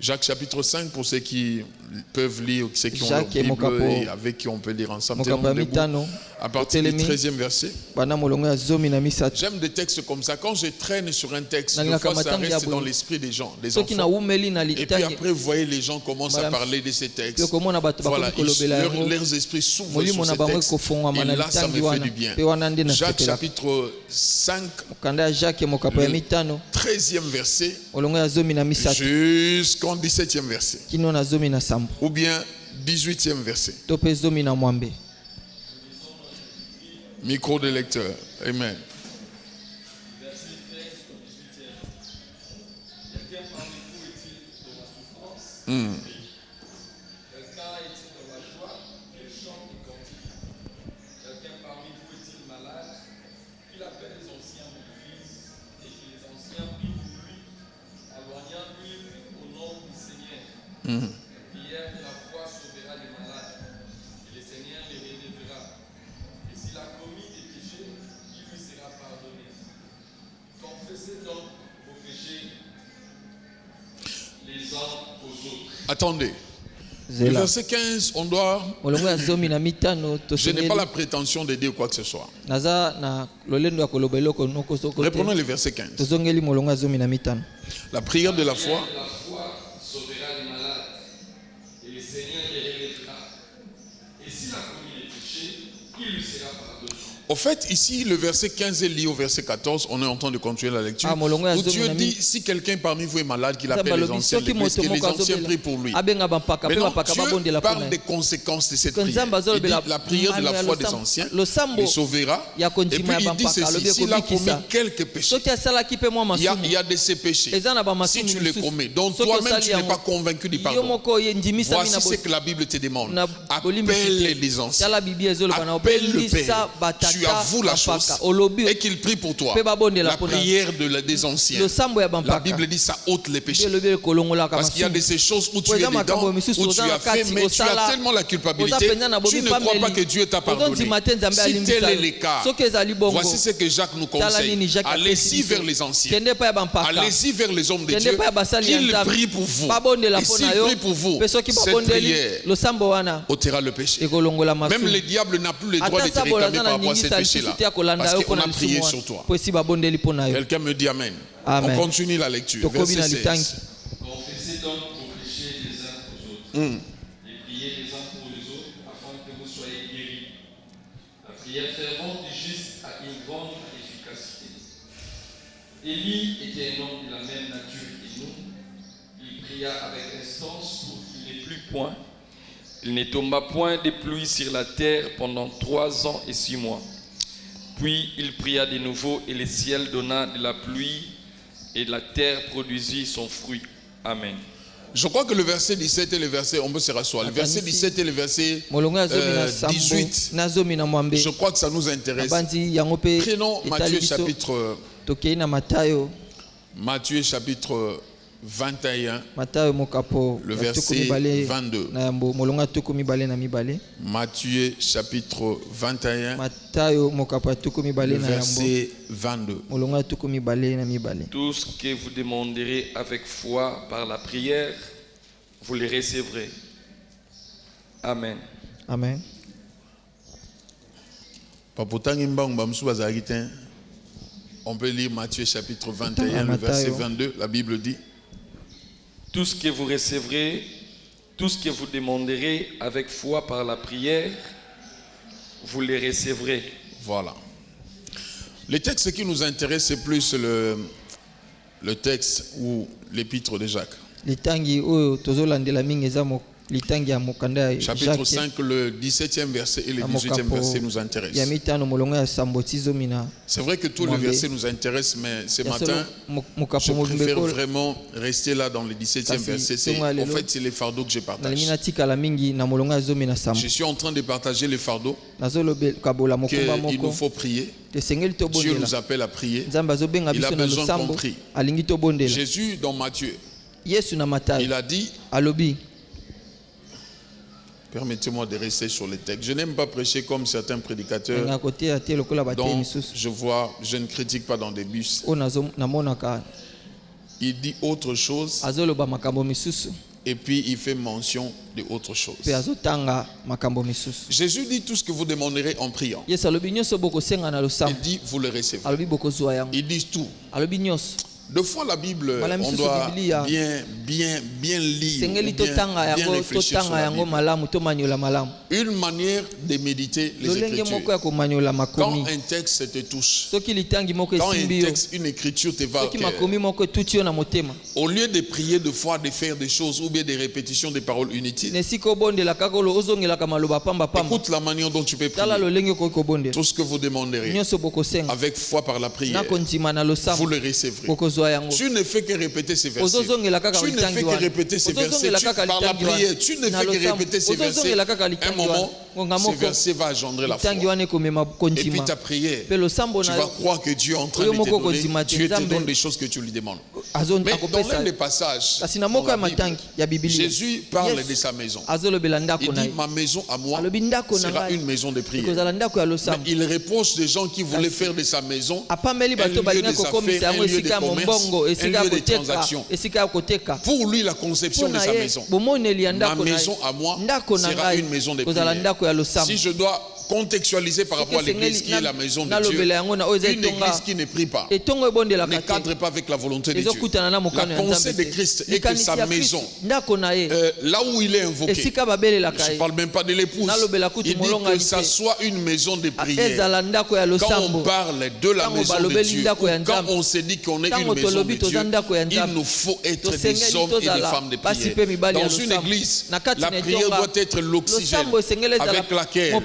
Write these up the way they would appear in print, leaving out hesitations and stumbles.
Jacques chapitre 5 pour ceux qui peuvent lire, ceux qui ont leur Bible et avec qui on peut lire ensemble. À partir du 13e verset. J'aime des textes comme ça. Quand je traîne sur un texte, des fois ça reste dans l'esprit des gens, des enfants. Et puis après, vous voyez, les gens commencent à parler de ces textes. Voilà, leurs esprits s'ouvrent sur ces textes. Et là, ça me fait du bien. Jacques chapitre 5, 13e verset jusqu'au 17e verset. Ou bien 18e verset. Micro de lecteur. Amen. Attendez. Le verset 15, on doit... Je n'ai pas la prétention de dire quoi que ce soit. Reprenons le verset 15. La prière de la foi sauvera les malades et le Seigneur les relèvera. Et s'il a commis les péchés, il lui sera pardonné. Au fait, ici, le verset 15 est lié au verset 14. On est en train de continuer la lecture. Où Dieu dit, si quelqu'un parmi vous est malade, qu'il appelle les anciens, que les anciens prient pour lui. Maintenant, Dieu parle des conséquences de cette prière. Il dit, la prière de la foi des anciens le sauvera. Et puis il dit ceci, s'il a commis quelques péchés, il y a de ces péchés. Si tu les commets, donc toi-même tu n'es pas convaincu du pardon, voici ce que la Bible te demande. Appelle les anciens. Appelle le Père. Tu avoues la chose et qu'il prie pour toi. La prière des anciens. La Bible dit ça ôte les péchés. Parce qu'il y a de ces choses où tu es dedans, où tu as fait, mais tu as tellement la culpabilité, tu ne crois pas que Dieu t'a pardonné. Si tel est le cas, voici ce que Jacques nous conseille. Allez-y vers les anciens. Allez-y vers les hommes de Dieu. Qu'ils prient pour vous. Et s'ils prient pour vous, cette prière ôtera le péché. Même le diable n'a plus le droit de te réclamer par rapport à ces péchés-là. Parce qu'on a prié sur toi. Quelqu'un me dit Amen. On continue la lecture. Verset 16. Confessez donc vos péchés les uns aux autres. Et priez les uns pour les autres afin que vous soyez guéris. La prière fervente du juste a une grande efficacité. Élie était un homme de la même nature que nous. Il pria avec instance pour qu'il n'ait plus point. Il ne tomba point de pluie sur la terre pendant 3 ans et 6 mois. Puis il pria de nouveau et le ciel donna de la pluie et la terre produisit son fruit. Amen. Je crois que le verset 17 et le verset, on peut se rasseoir. Le verset 17 et le verset 18, je crois que ça nous intéresse. Prenons Matthieu chapitre 21, le verset 22. Matthieu chapitre 21, le verset 22. Tout ce que vous demanderez avec foi par la prière, vous les recevrez. Amen. Amen. On peut lire Matthieu chapitre 21, le verset 22. La Bible dit: tout ce que vous recevrez, tout ce que vous demanderez avec foi par la prière, vous les recevrez. Voilà. Le texte qui nous intéresse, c'est plus le texte ou l'épître de Jacques. Chapitre 5, le 17e verset et le 18e verset nous intéressent. C'est vrai que tous les versets nous intéressent, mais ce matin, je préfère vraiment rester là dans le 17e verset. En fait, c'est les fardeaux que je partage. Je suis en train de partager les fardeaux qu'il nous faut prier. Dieu nous appelle à prier. Il a besoin qu'on prie. Jésus, dans Matthieu, il a dit... Permettez-moi de rester sur le texte. Je n'aime pas prêcher comme certains prédicateurs dont je ne critique pas dans des bus. il dit autre chose. Et puis il fait mention de autre chose. Jésus dit tout ce que vous demanderez en priant. Il dit vous le recevrez. Il dit tout. Deux fois la Bible, on doit bien lire, bien réfléchir sur la Bible. Une manière de méditer les Écritures. Quand un texte te touche, quand un texte, une écriture te va au cœur, au lieu de prier deux fois, de faire des choses ou bien des répétitions des paroles inutiles, écoute la manière dont tu peux prier. Tout ce que vous demanderez avec foi par la prière, vous le recevrez. Tu ne fais que répéter ces versets. Tu ne fais que répéter ces versets. Par la prière, tu ne fais que répéter ces versets. Un moment, ces versets vont engendrer la foi. Et puis ta prière, tu vas croire que Dieu est en train de te donner. Dieu te donne les choses que tu lui demandes. Mais dans l'un des passages, Jésus parle de sa maison. Il dit, ma maison à moi sera une maison de prière. Mais il reproche des gens qui voulaient faire de sa maison un lieu des affaires, un lieu de commerce, un lieu de transaction. Pour lui, la conception de sa maison, ma maison à moi sera une maison de prière. Si je dois contextualiser par rapport à l'église qui est la maison de Dieu, une église qui ne prie pas, ne cadre pas avec la volonté de Dieu. La pensée de Christ est que sa maison, là où il est invoqué, je ne parle même pas de l'épouse, il dit que ça soit une maison de prière. Quand on parle de la maison de Dieu, quand on se dit qu'on est une maison de Dieu, il nous faut être des hommes et des femmes de prière. Dans une église, la prière doit être l'oxygène avec laquelle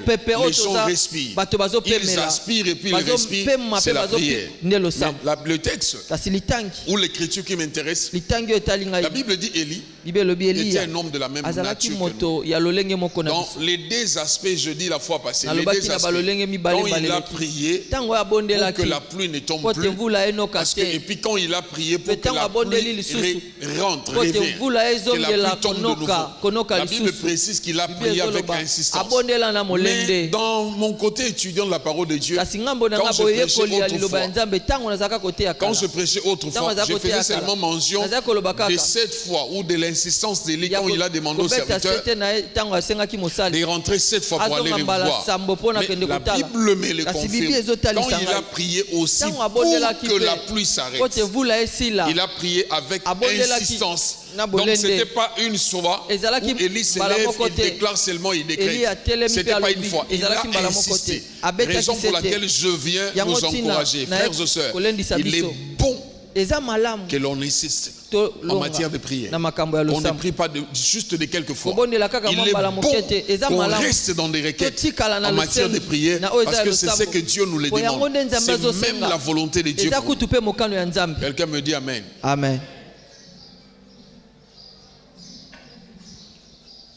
les gens respirent. Ils aspirent et puis ils respirent. C'est la prière. Le texte ou l'écriture qui m'intéresse, la Bible dit Élie était un homme de la même nature que nous. Dans les deux aspects, je dis la fois passée, les deux aspects, quand il a prié pour que la pluie ne tombe plus, et puis quand il a prié pour que la pluie rentre, revient, que la pluie tombe de nouveau. La Bible précise qu'il a prié avec insistance. Mais dans mon côté étudiant de la parole de Dieu, quand je prêchais autrefois, je faisais seulement mention de cette fois ou de l'insistance d'Élie quand il a demandé au serviteur de rentrer 7 fois pour aller le voir. Mais la Bible me le confirme. Quand il a prié aussi pour que la pluie s'arrête, il a prié avec insistance. Donc ce n'était pas une fois où Élie se lève, il déclare seulement, il décrète. Ce n'était pas une fois, il a insisté. Raison pour laquelle je viens vous encourager, frères et sœurs. Il est bon que l'on insiste en matière de prière. On ne prie pas juste de quelques fois. Il est bon qu'on reste dans des requêtes en matière de prière parce que c'est ce que Dieu nous les demande. C'est même la volonté de Dieu. Quelqu'un me dit Amen. Amen.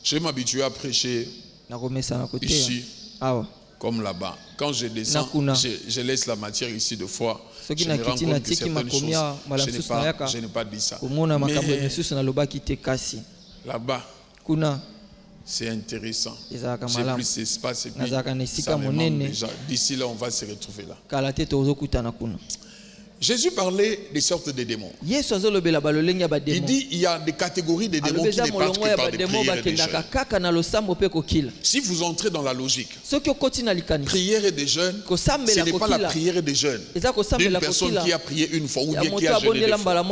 Je m'habitue à prêcher ici comme là-bas. Quand je descends, je laisse la matière ici deux fois. Je me rends compte que certaines choses, je n'ai pas dit ça. Mais là-bas, c'est intéressant. J'ai plus d'espace et puis ça me manque déjà. D'ici là, on va se retrouver là. Jésus parlait des sortes de démons. Il dit il y a des catégories de démons qui ne partent que par des prières et des jeûnes. Si vous entrez dans la logique, prière et des jeûnes, ce n'est pas la prière et des jeûnes d'une personne qui a prié une fois ou bien qui a jeûné deux fois.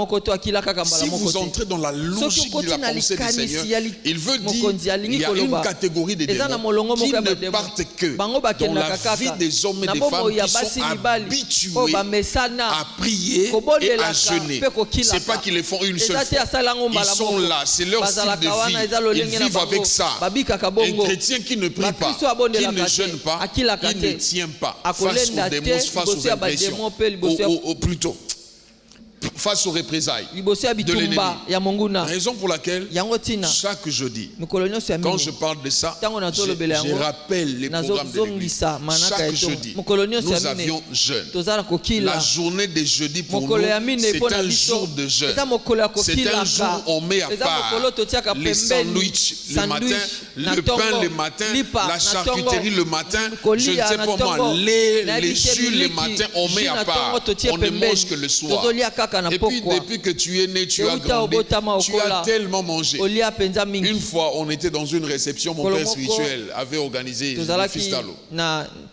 Si vous entrez dans la logique de la pensée du Seigneur, il veut dire il y a une catégorie de démons qui ne partent que dans la vie des hommes et des femmes qui sont habitués à prier et à jeûner. C'est pas qu'ils le font une seule fois. Ils sont là, c'est leur style de vie. Ils vivent avec ça. Un chrétien qui ne prie pas, qui ne jeûne pas, il ne tient pas face aux démons, face aux impressions, ou plutôt face aux représailles de l'ennemi. Raison pour laquelle chaque jeudi, quand je parle de ça, je rappelle les programmes de l'église. Chaque jeudi, nous avions jeûne. La journée des jeudis pour nous, c'est un jour de jeûne. C'est un jour où on met à part les sandwichs le matin, le pain le matin, la charcuterie le matin, je ne sais pas moi, les jus le matin, on met à part. On ne mange que le soir. Et puis depuis que tu es né, tu as grandi, tu as tellement mangé. Une fois, on était dans une réception, mon père spirituel avait organisé le fistalo.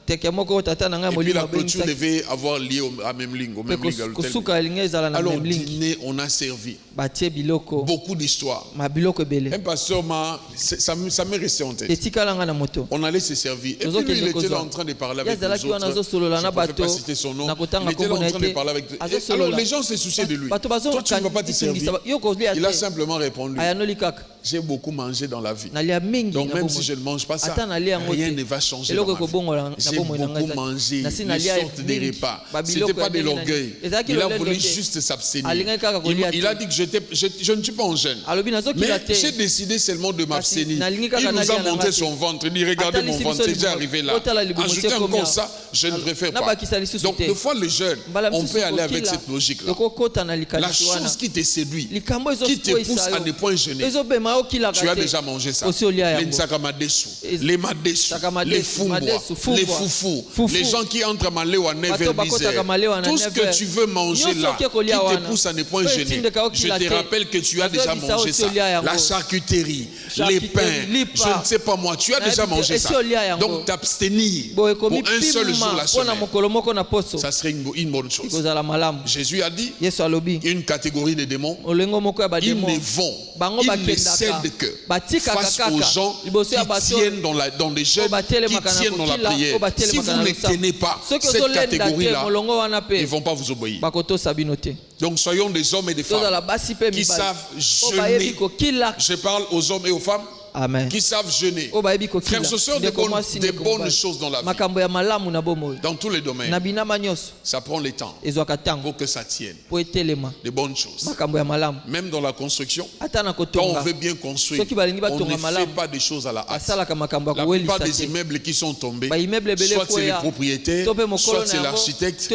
Et puis la clôture devait avoir lié à Memling, au Memling, à l'hôtel. Alors au dîner, on a servi beaucoup d'histoires. Un pasteur ça m'est resté en tête. On allait se servir. Et puis lui, il était là en train de parler avec les autres. Je ne peux pas citer son nom. Il était là en train de parler avec eux. Alors les gens se souciaient de lui. Toi, tu ne vas pas te servir. Il a simplement répondu: j'ai beaucoup mangé dans la vie. Donc même si je ne mange pas ça, rien ne va changer dans ma vie. J'ai beaucoup mangé, les sortes de repas. Ce n'était pas de l'orgueil. Il a voulu juste s'abstenir. Il a dit que je ne suis pas en jeûne. Mais j'ai décidé seulement de m'abstenir. Il nous a montré son ventre. Il dit: regardez mon ventre, c'est déjà arrivé là. Ajoutez encore ça, je ne préfère pas. Donc des fois le jeûne, on peut aller avec cette logique-là. La chose qui te séduit, qui te pousse à ne point jeûner, tu as déjà mangé ça. Les nsakamadesu, les madesu, les fumbo, les foufou, les gens qui entrent à Malé ou à 9h10. Tout ce que tu veux manger là, qui te pousse à ne point jeûner, je te rappelle que tu as déjà mangé ça. La charcuterie, les pains, je ne sais pas moi, tu as déjà mangé ça. Donc t'abstenir pour un seul jour la semaine, ça serait une bonne chose. Jésus a dit, une catégorie de démons, ils ne cèdent que face aux gens qui tiennent dans les jeûnes, qui tiennent dans la prière. Si vous ne tenez pas cette catégorie-là, ils ne vont pas vous obéir. Donc soyons des hommes et des femmes qui savent jeûner. Je parle aux hommes et aux femmes. Amen. Qui savent jeûner. Frères et sœurs, des bonnes choses dans la vie. Dans tous les domaines. Ça prend le temps pour que ça tienne. Des bonnes choses. Même dans la construction, quand on veut bien construire, on ne fait pas des choses à la hâte. La plupart des immeubles qui sont tombés, soit c'est les propriétaires, soit c'est l'architecte.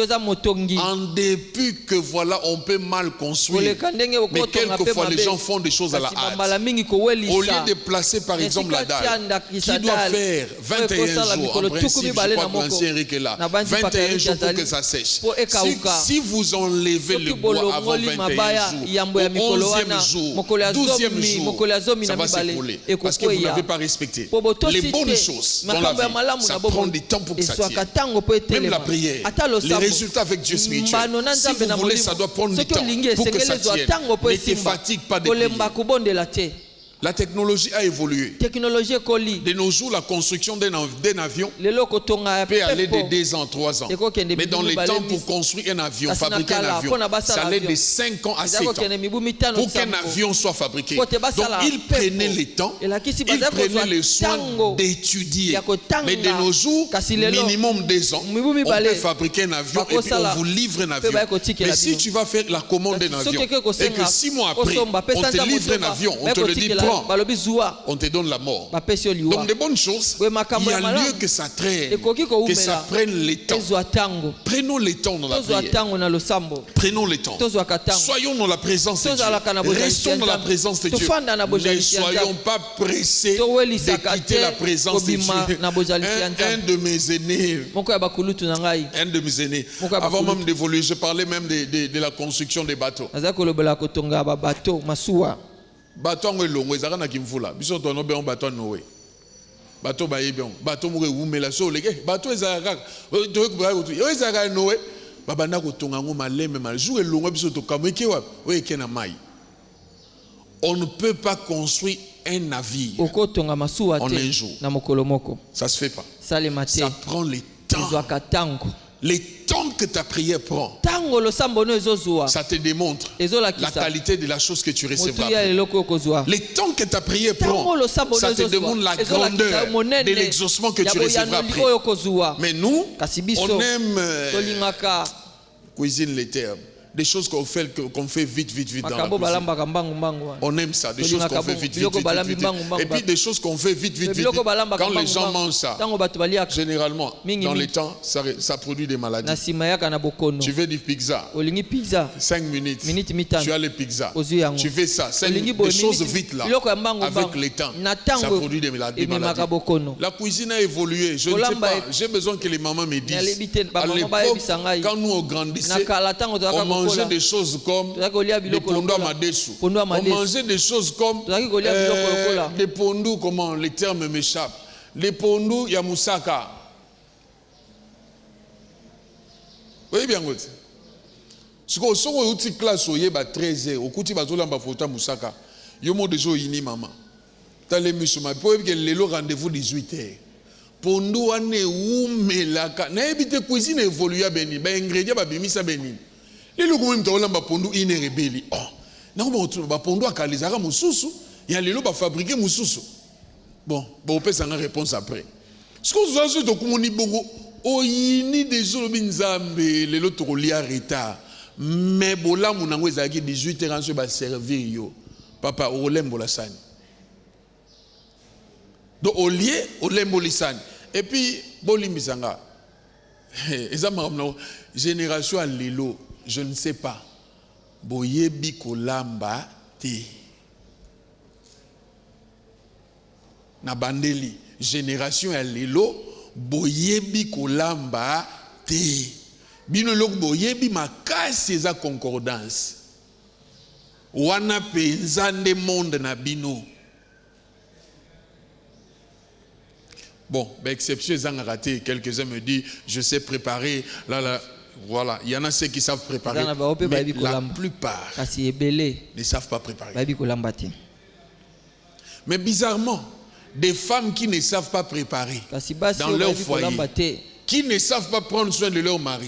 En dépit que voilà, on peut mal construire, mais quelquefois les gens font des choses à la hâte. Au lieu de placer par exemple la dalle qui doit faire 21 jours en principe, je crois que l'ancien Eric est là, 21 jours pour que ça sèche. Si vous enlevez le bois avant 21 jours, au 11e jour, 12e jour, ça va s'écrouler parce que vous n'avez pas respecté. Les bonnes choses dans la vie, ça prend du temps pour que ça tienne. Même la prière, les résultats avec Dieu spirituel, si vous voulez, ça doit prendre du temps pour que ça tienne. Ne te fatigue pas de prier. La technologie a évolué. De nos jours, la construction d'un avion peut aller de 2 ans, 3 ans. Mais dans les temps, pour construire un avion, fabriquer un avion, ça allait de 5 ans à 7 ans pour qu'un avion soit fabriqué. Donc, ils prenaient le temps, ils prenaient le soin d'étudier. Mais de nos jours, minimum 2 ans, on peut fabriquer un avion et puis on vous livre un avion. Mais si tu vas faire la commande d'un avion et que 6 mois après, on te livre un avion, on te le dit, on te donne la mort. Donc des bonnes choses, il y a lieu que ça traîne, que ça prenne le temps. Prenons le temps dans la prière. Prenons le temps. Soyons dans la présence de Dieu. Restons dans la présence de Dieu. Ne soyons pas pressés de quitter la présence de Dieu. Un de mes aînés, avant même d'évoluer, je parlais même de la construction des bateaux. Bateau ngolongo ezaka na kimvula biso to no be on bateau noé bateau ba yebion bateau mo umela so leke bateau ezaka to ko ba yo ezaka noé babanda ko tonga ngo maleme mal jour elongo biso to kameke wa oyeke na mai. On ne peut pas construire un navire en un jour. Ça se fait pas. Ça prend le temps. Le temps que ta prière prend, ça te démontre la qualité de la chose que tu recevras. Le temps que ta prière prend, ça te démontre la grandeur de l'exaucement que tu recevras après. Mais nous, on aime cuisine les termes. Des choses qu'on fait vite dans la cuisine. On aime ça, des choses qu'on fait vite. Et puis des choses qu'on fait vite. Quand les gens mangent ça, généralement, dans les temps, ça produit des maladies. Tu veux du pizza, 5 minutes, tu as le pizza. Tu fais ça, des choses vite là, avec le temps, ça produit des maladies. La cuisine a évolué, je ne sais pas, j'ai besoin que les mamans me disent. À l'époque, quand nous on grandissait, on mangeait mangeait des choses comme des pondus à madesu. On mangeait des choses comme des pondus, comment les termes m'échappent. Les pondus ya moussaka. Vous voyez bien, si vous avez une classe, vous avez 13 heures, vous avez un photo moussaka. Vous avez déjà une maman. Vous avez un rendez-vous 18 heures. Pondu ane umelaka na ebite cuisine évolue ya beni ba ingrédients ba bimisa beni lelo ko mta olamba pondu ine rebeli na ko ba pondu akalizaka mususu ya lelo ba fabriquer mususu bon ba opesa nga réponse après ce que vous avez to kumoni bongo oyini désolé binzambe lelo to lia retard mais bolamu nango ezaki 18h enso ba servir yo papa olembo la sani. Donc au lieu au lembolisani et puis bolimbisanga génération à lelo je ne sais pas boyebi kolamba te na bandeli génération à lelo boyebi kolamba te bino lok boyebi makasi eza concordance wana penza nde monde na bino. Bon, ben exception, ils ont raté. Quelques-uns me disent, je sais préparer. Là, voilà. Il y en a ceux qui savent préparer. Mais la plupart ne savent pas préparer. Mais bizarrement, des femmes qui ne savent pas préparer dans leur foyer, qui ne savent pas prendre soin de leur mari,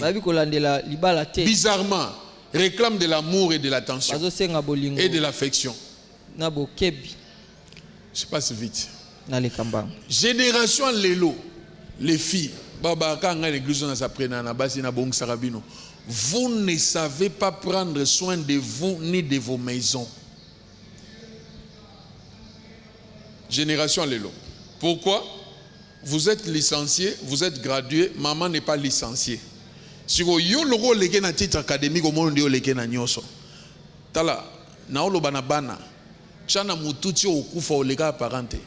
bizarrement, réclament de l'amour et de l'attention et de l'affection. Je passe vite. Génération Lelo, les filles, vous ne savez pas prendre soin de vous ni de vos maisons. Génération Lelo. Pourquoi? Vous êtes licencié, vous êtes gradué, maman n'est pas licenciée. Si vous avez un titre académique au monde, vous avez un nyoso. Tala, na olo banabana, chana mututi okufa olega parenté.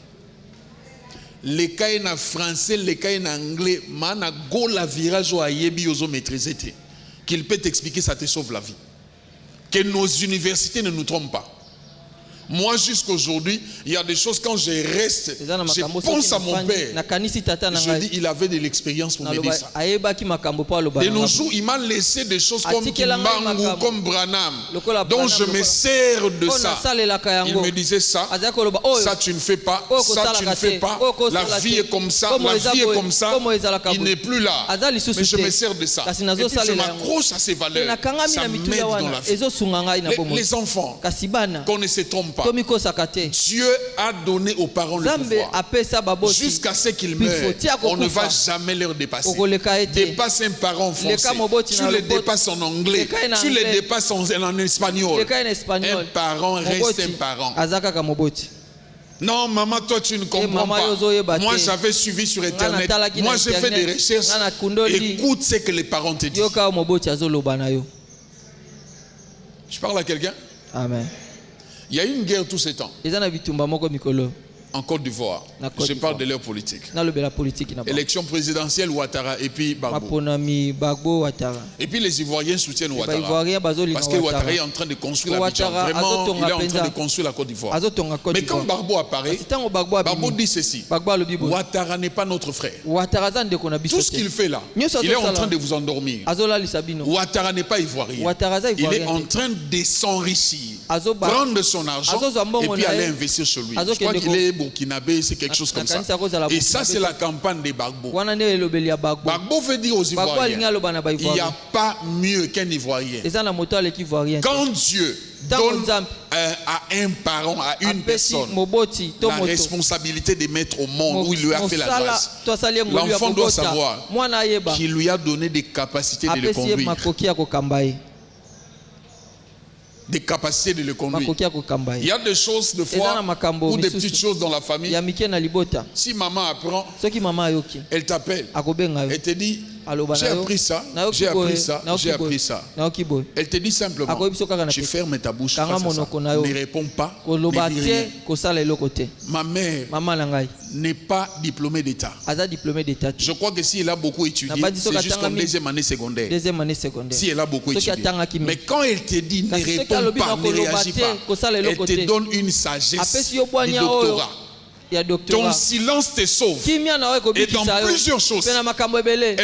Les cas en français, les cas en anglais, mana go la virage à yebi ozo maîtriser qu'il peut t'expliquer, ça te sauve la vie. Que nos universités ne nous trompent pas. Moi, jusqu'aujourd'hui, il y a des choses quand je reste, je pense à mon père. Je dis, il avait de l'expérience pour m'aider ça. De nos jours, il m'a laissé des choses comme Kimbangu, comme Branham, dont je me sers de ça. Il me disait ça, ça tu ne fais pas, ça tu ne fais pas, la vie est comme ça, la vie est comme ça, il n'est plus là. Mais je me sers de ça. Et puis je m'accroche à ces valeurs. Ça m'aide dans la vie. Les enfants, qu'on ne se trompe pas. Dieu a donné aux parents le pouvoir. Jusqu'à ce qu'ils meurent, on ne va jamais leur dépasser. Dépasse un parent français, tu les dépasses en anglais, tu les dépasses en espagnol. Un parent reste un parent. Non, maman, toi tu ne comprends pas. Moi j'avais suivi sur internet. Moi j'ai fait des recherches. Écoute ce que les parents te disent. Je parle à quelqu'un? Amen. Il y a eu une guerre tout ce temps. En Côte d'Ivoire. Je parle de leur politique. Élection présidentielle, Ouattara et puis Gbagbo. Et puis les Ivoiriens soutiennent Ouattara. Parce que Ouattara est en train de construire l'Abidjan. Vraiment, il est en train de construire la Côte d'Ivoire. Mais quand Gbagbo apparaît, Gbagbo dit ceci. Ouattara n'est pas notre frère. Tout ce qu'il fait là, il est en train de vous endormir. Ouattara n'est pas ivoirien. Il est en train de s'enrichir, prendre son argent et puis aller investir chez lui. Je crois qu'il est burkinabé, c'est quelque chose comme ça. Et ça, c'est la campagne de Gbagbo. Gbagbo veut dire aux Ivoiriens, il n'y a pas mieux qu'un Ivoirien. Quand Dieu donne à un parent, à une personne, la responsabilité de mettre au monde où il lui a fait la grâce, l'enfant doit savoir qu'il lui a donné des capacités de le conduire. Des capacités de le conduire. Il y a des choses de foi ou des petites choses dans la famille. Si maman apprend, elle t'appelle. Elle te dit, J'ai appris ça, j'ai appris ça, j'ai appris ça. Elle te dit simplement, tu fermes ta bouche face à ça, ne réponds pas, ne dis rien. Ma mère n'est pas diplômée d'État. Je crois que si elle a beaucoup étudié, c'est jusqu'en deuxième année secondaire. Si elle a beaucoup étudié. Mais quand elle te dit ne réponds pas, ne réagis pas, elle te donne une sagesse du doctorat. Ton silence te sauve. Et dans plusieurs choses. Elle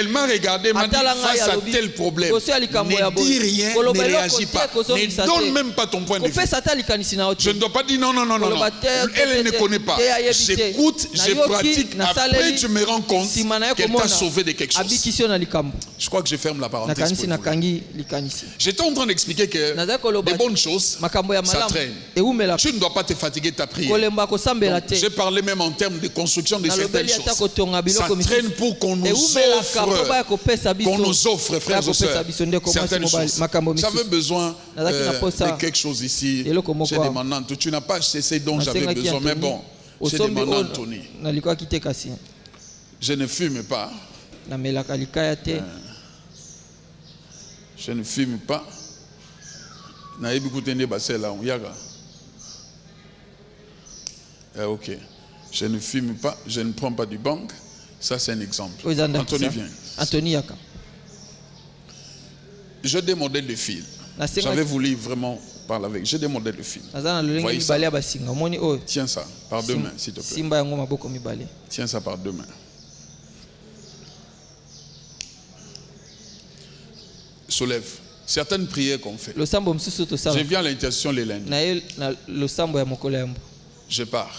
m'a regardé, m'a dit face à tel problème, ne dis rien, ne réagis pas, ne donne même pas ton point de vue. Je ne dois pas dire non. Elle ne connaît pas. J'écoute, je pratique, après je me rends compte qu'elle t'a sauvé de quelque chose. Je crois que je ferme la parenthèse. J'étais en train d'expliquer que des bonnes choses, ça traîne. Tu ne dois pas te fatiguer de ta prière. J'ai parlé même en termes de construction de certaines choses. Ça traîne pour qu'on nous offre, frères et sœurs, certaines choses. J'avais besoin de quelque chose ici. J'ai demandé Anthony. Tu n'as pas cessé dont j'avais besoin, mais bon, j'ai demandé Anthony. Je ne fume pas. Je ne fume pas. Ok. Je ne fume pas, je ne prends pas du banque. Ça, c'est un exemple. Anthony, viens. Anthony Yaka. J'ai des modèles de films. J'avais voulu vraiment parler avec. J'ai des modèles de films. Voyez ça. Tiens ça par deux mains, s'il te plaît. Tiens ça par deux mains. Soulève. Certaines prières qu'on fait. Je viens à l'intercession les lundis. Je pars.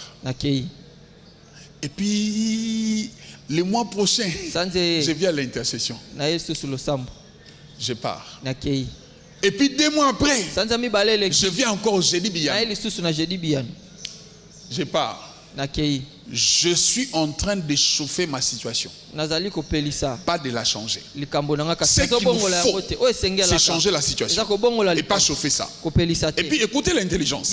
Et puis, le mois prochain, je viens à l'intercession. Je pars. Et puis, 2 mois après, je viens encore au jeudi Biyan. Je pars. Je suis en train de chauffer ma situation. Pas de la changer. Ce qu'il me faut, c'est changer la situation. Et pas chauffer ça. Et puis écoutez l'intelligence.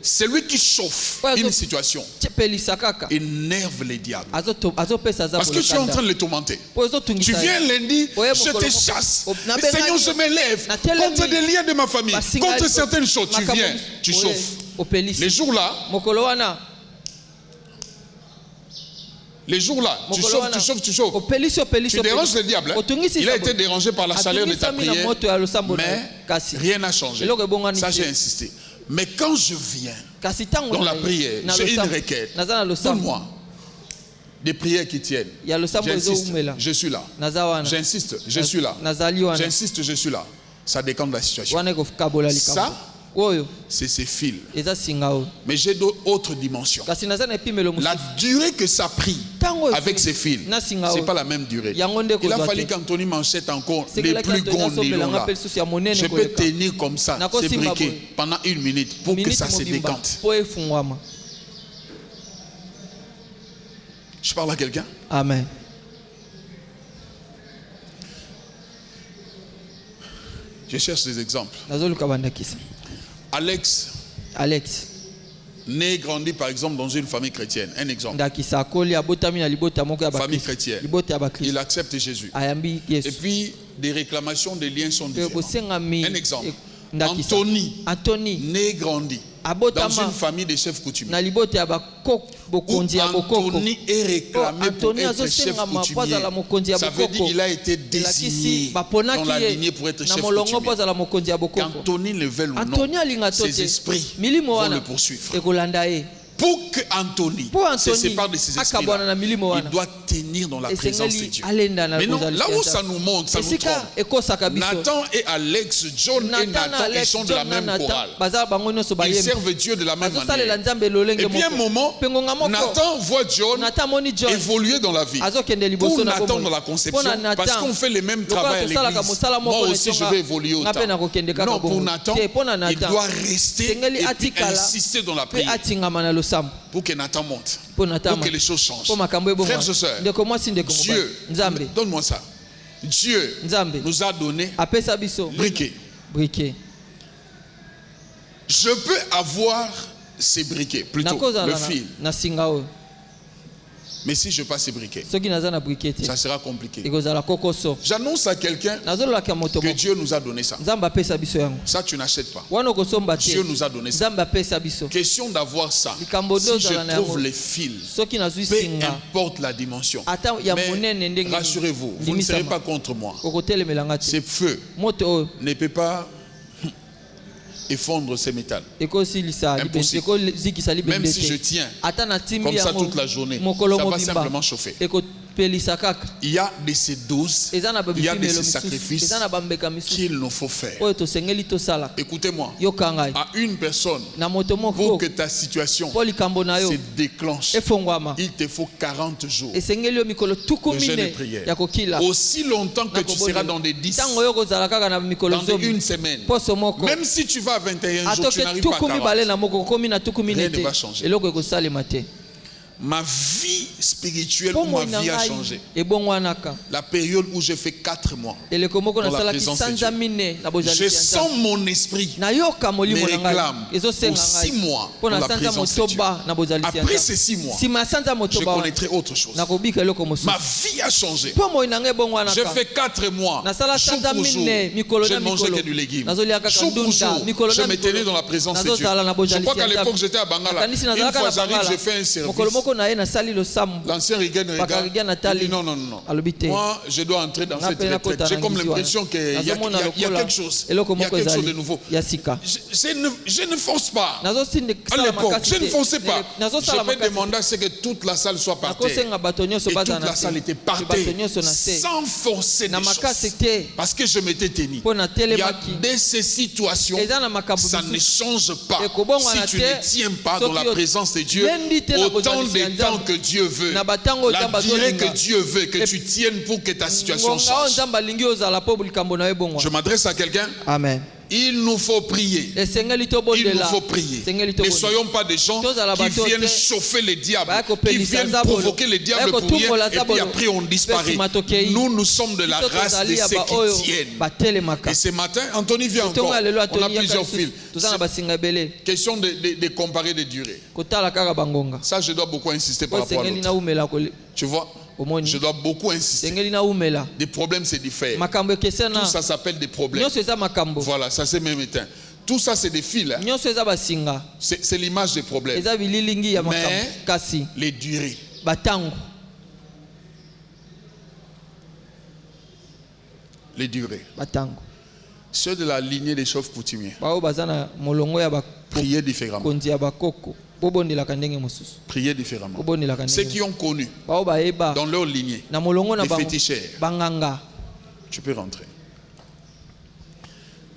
Celui qui chauffe une situation énerve les diables. Parce que tu es en train de les tourmenter. Tu viens lundi, je te chasse. Seigneur, je me lève contre des liens de ma famille, contre certaines choses. Tu viens, tu chauffes. Les jours-là, tu chauffes. Tu déranges le diable. Il a été dérangé par la chaleur de ta prière, mais rien n'a changé. Ça, j'ai insisté. Mais quand je viens dans la prière, j'ai une requête. Donne-moi des prières qui tiennent. J'insiste, je suis là. J'insiste, je suis là. J'insiste, je suis là. Ça dépend de la situation. Ça, c'est ces fils. Mais j'ai d'autres dimensions. La durée que ça a pris avec ces fils, ce n'est pas la même durée. Il a fallu qu'Anthony m'achète encore les plus grands nylons là. Je peux tenir comme ça, ces briquets, pendant 1 minute pour que ça se décante. Je parle à quelqu'un? Amen. Je cherche des exemples. Alex, né et grandi par exemple dans une famille chrétienne. Un exemple. Famille chrétienne. Il accepte Jésus. Et puis des réclamations, des liens sont différents. Un exemple. Anthony, né et grandi dans une famille de chefs coutumiers. Anthony est réclamé pour être chef coutumier. Ça veut dire qu'il a été désigné dans la lignée pour être chef coutumier. Qu'Anthony le veuille ou non, ses esprits vont le poursuivre. Pour que Anthony se sépare de ses esprits-là, il doit tenir dans la présence de Dieu. Maintenant, là où ça nous montre, ça nous trompe. Nathan et Alex, John et Nathan, ils sont de la même chorale. Ils servent Dieu de la même manière. Et puis à un moment, Nathan voit John évoluer dans la vie. Pour Nathan dans la conception, parce qu'on fait le même travail à l'église. Moi aussi, je vais évoluer autant. Non, pour Nathan, il doit rester et puis insister dans la prière. Pour que Nathan monte, pour que les choses changent. Frères et sœurs, Dieu, donne-moi ça. Dieu nous a donné briquet. Je peux avoir ces briquets, plutôt le fil. Mais si je passe ces briquets, ça sera compliqué. J'annonce à quelqu'un que Dieu nous a donné ça. Ça, tu n'achètes pas. Dieu nous a donné ça. Question d'avoir ça. Si je trouve les fils, peu importe la dimension. Mais rassurez-vous, vous ne serez pas contre moi. Ce feu ne peut pas effondre ces métals. Impossible. Même si je tiens comme ça toute la journée, ça va simplement chauffer. Il y a de ces doses, il y a de ces sacrifices qu'il nous faut faire. Écoutez-moi, à une personne, pour que ta situation se déclenche, il te faut 40 jours de jeûne et prière. Aussi longtemps que tu seras dans des 10, dans une semaine, même si tu vas à 21 jours, tu n'arrives pas à 40. Rien ne va changer. Ma vie spirituelle ou ma vie a changé. La période où j'ai fait 4 mois dans la présence de Dieu, je sens mon esprit me réclame pour 6 mois dans la présence de Dieu. Après ces 6 mois, je connaîtrai autre chose. Ma vie a changé. J'ai fait 4 mois, jour pour jour, je ne mangeais que du légume. Jour pour jour, je me tenais dans la présence de Dieu. Je crois qu'à l'époque j'étais à Bangala. Une fois j'arrive, je fais un service. L'ancien regarde, dit non, moi je dois entrer dans cette retraite. J'ai comme l'impression qu'il y a quelque chose. Il y a quelque chose de nouveau. Je ne force pas. À l'époque, je ne forçais pas. Je vais demander à ce que toute la salle soit par terre. Et toute la salle était par terre, sans forcer des choses. Parce que je m'étais tenu. Il y a de ces situations, ça ne change pas. Si tu ne tiens pas dans la présence de Dieu, autant de temps que Dieu veut, la durée que Dieu veut que tu tiennes pour que ta situation change. Je m'adresse à quelqu'un. Amen. Il nous faut prier. Il nous faut prier. Ne soyons pas des gens qui viennent chauffer les diables, qui viennent provoquer les diables pour rien, et puis après on disparaît. Nous sommes de la race de ceux qui tiennent. Et ce matin, Anthony vient encore. On a plusieurs fils. Question de comparer des durées. Ça, je dois beaucoup insister par rapport à l'autre. Tu vois? Je dois beaucoup insister. Des problèmes, c'est diffère. Tout ça s'appelle des problèmes. Voilà, ça c'est même éteint. Tout ça, c'est des fils. C'est l'image des problèmes. Mais les durées. Les durées. Ceux de la lignée des chefs coutumiers. Priez différemment. Priez différemment. Ceux qui ont connu dans leur lignée des féticheurs, tu peux rentrer.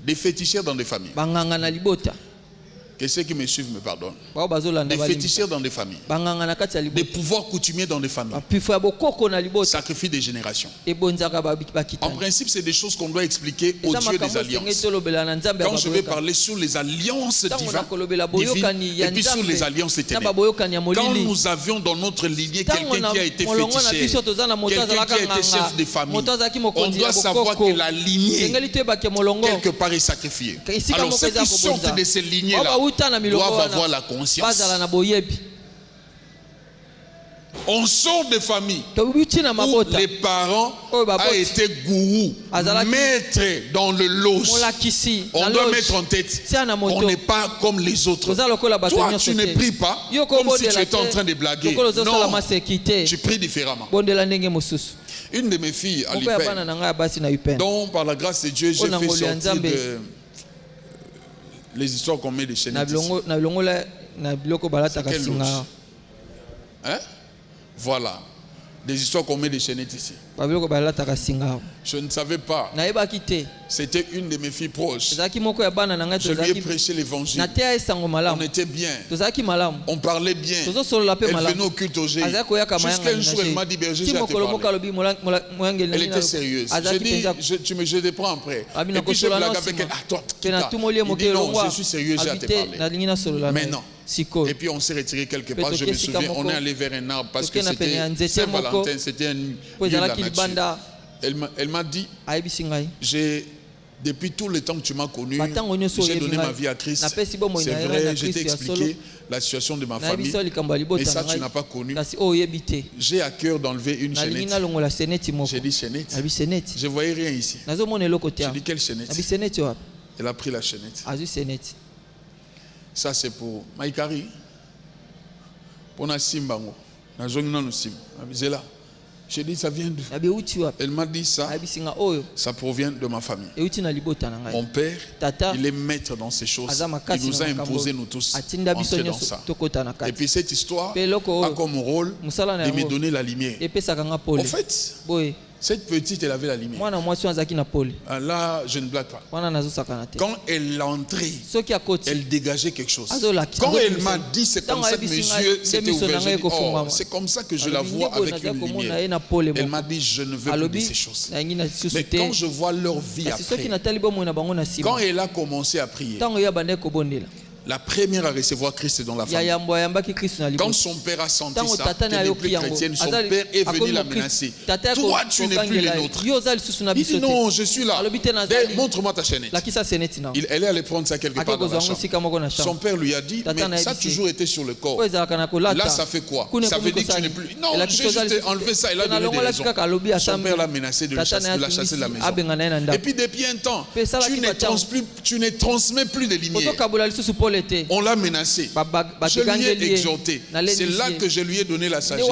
Des féticheurs dans des familles. Que ceux qui me suivent me pardonnent. Des féticheurs dans des familles. Des pouvoirs coutumiers dans des familles. Sacrifice des générations. En principe, c'est des choses qu'on doit expliquer au Dieu des alliances. Quand je vais parler sur les alliances divines et puis sur les alliances éternelles. Quand nous avions dans notre lignée quelqu'un qui a été féticheur, quelqu'un qui a été chef de famille, on doit savoir que la lignée, quelque part, est sacrifiée. Alors ceux qui sortent de ces lignées-là doivent avoir la conscience. On sort de famille où les parents ont été gourous, maîtres dans le loge. On doit mettre en tête, on n'est pas comme les autres. Toi, tu ne pries pas comme si tu étais en train de blaguer. Non, tu pries différemment. Une de mes filles, à l'IPEN, dont par la grâce de Dieu, j'ai fait sortir les histoires qu'on met des chaînettes ici. C'est quelle loge? Hein? Voilà. Des histoires qu'on met des chaînettes ici. Je ne savais pas. C'était une de mes filles proches. Je lui ai prêché l'évangile. On était bien. On parlait bien. Elle venait au culte au GI. Jusqu'à un jour, elle m'a dit, berger, j'ai à te parler. Elle était sérieuse. Je dis, je te prends après. Et puis je blague avec elle. Ah, toi, il dit, non, je suis sérieux, j'ai à te parler. Mais non. Et puis on s'est retiré quelque part. Je me souviens, on est allé vers un arbre parce que c'était Saint-Valentin, c'était un lieu de la nature. Elle m'a dit, j'ai Depuis tout le temps que tu m'as connu, j'ai donné ma vie à Christ. C'est vrai, je t'ai expliqué la situation de ma famille. Et ça, tu n'as pas connu. J'ai à cœur d'enlever une chaînette. J'ai dit chaînette. Je ne voyais rien ici. J'ai dit quelle chaînette? Elle a pris la chaînette. Ça, c'est pour Maïkari. Pour Nassimbango. C'est là. J'ai dit, ça vient d'où? Elle m'a dit ça. Ça provient de ma famille. Mon père, il est maître dans ces choses. Il nous a imposé, nous tous, entrer dans ça. Et puis cette histoire a comme rôle de me donner la lumière. En fait, cette petite, elle avait la lumière. Là, je ne blague pas. Quand elle entrait, elle dégageait quelque chose. Quand elle m'a dit, c'est comme ça que mes yeux s'étaient ouverts, j'ai dit, oh, c'est comme ça que je la vois avec une lumière. Elle m'a dit, je ne veux plus de ces choses. Mais quand je vois leur vie après, quand elle a commencé à prier, la première à recevoir Christ dans la famille. Quand son père a senti ça, qu'elle n'est plus chrétienne, son père est venu la menacer. Toi, tu n'es plus le nôtre. Il dit non, je suis là. Montre-moi ta chaînette. Elle est allée prendre ça quelque part dans la chambre. Son père lui a dit, mais ça a toujours été sur le corps. Là, ça fait quoi? Ça veut dire que tu n'es plus. Non, j'ai juste enlevé ça. Elle a donné des raisons. Son père l'a menacé de la chasser de la maison. Et puis depuis un temps, tu ne transmets plus de lumière. On l'a menacé. Je lui ai exhorté. C'est là que je lui ai donné la sagesse.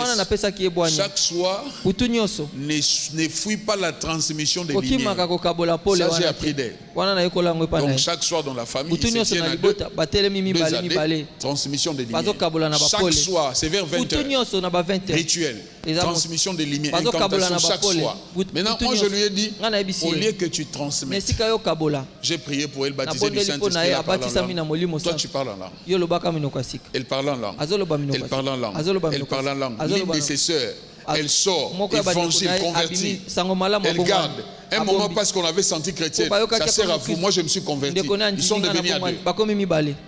Chaque soir, ne fuis pas la transmission des lumières. Ça, j'ai appris d'elle. Donc chaque soir dans la famille, ils se tiennent à deux années, transmission des lumières. Chaque soir, c'est vers 20h. Rituel. Transmission des lumières. Incantation chaque soir. Maintenant, moi je lui ai dit, au lieu que tu transmettes, j'ai prié pour elle, baptisée du Saint-Esprit. Toi, tu parles en langue. Elle parle en langue. Elle parle en langue. Elle parle en langue. L'une de ses sœurs, elle sort, évangile, convertie. Elle garde. Un moment parce qu'on avait senti chrétienne. Ça sert à vous. Moi, je me suis converti. Ils sont devenus à deux.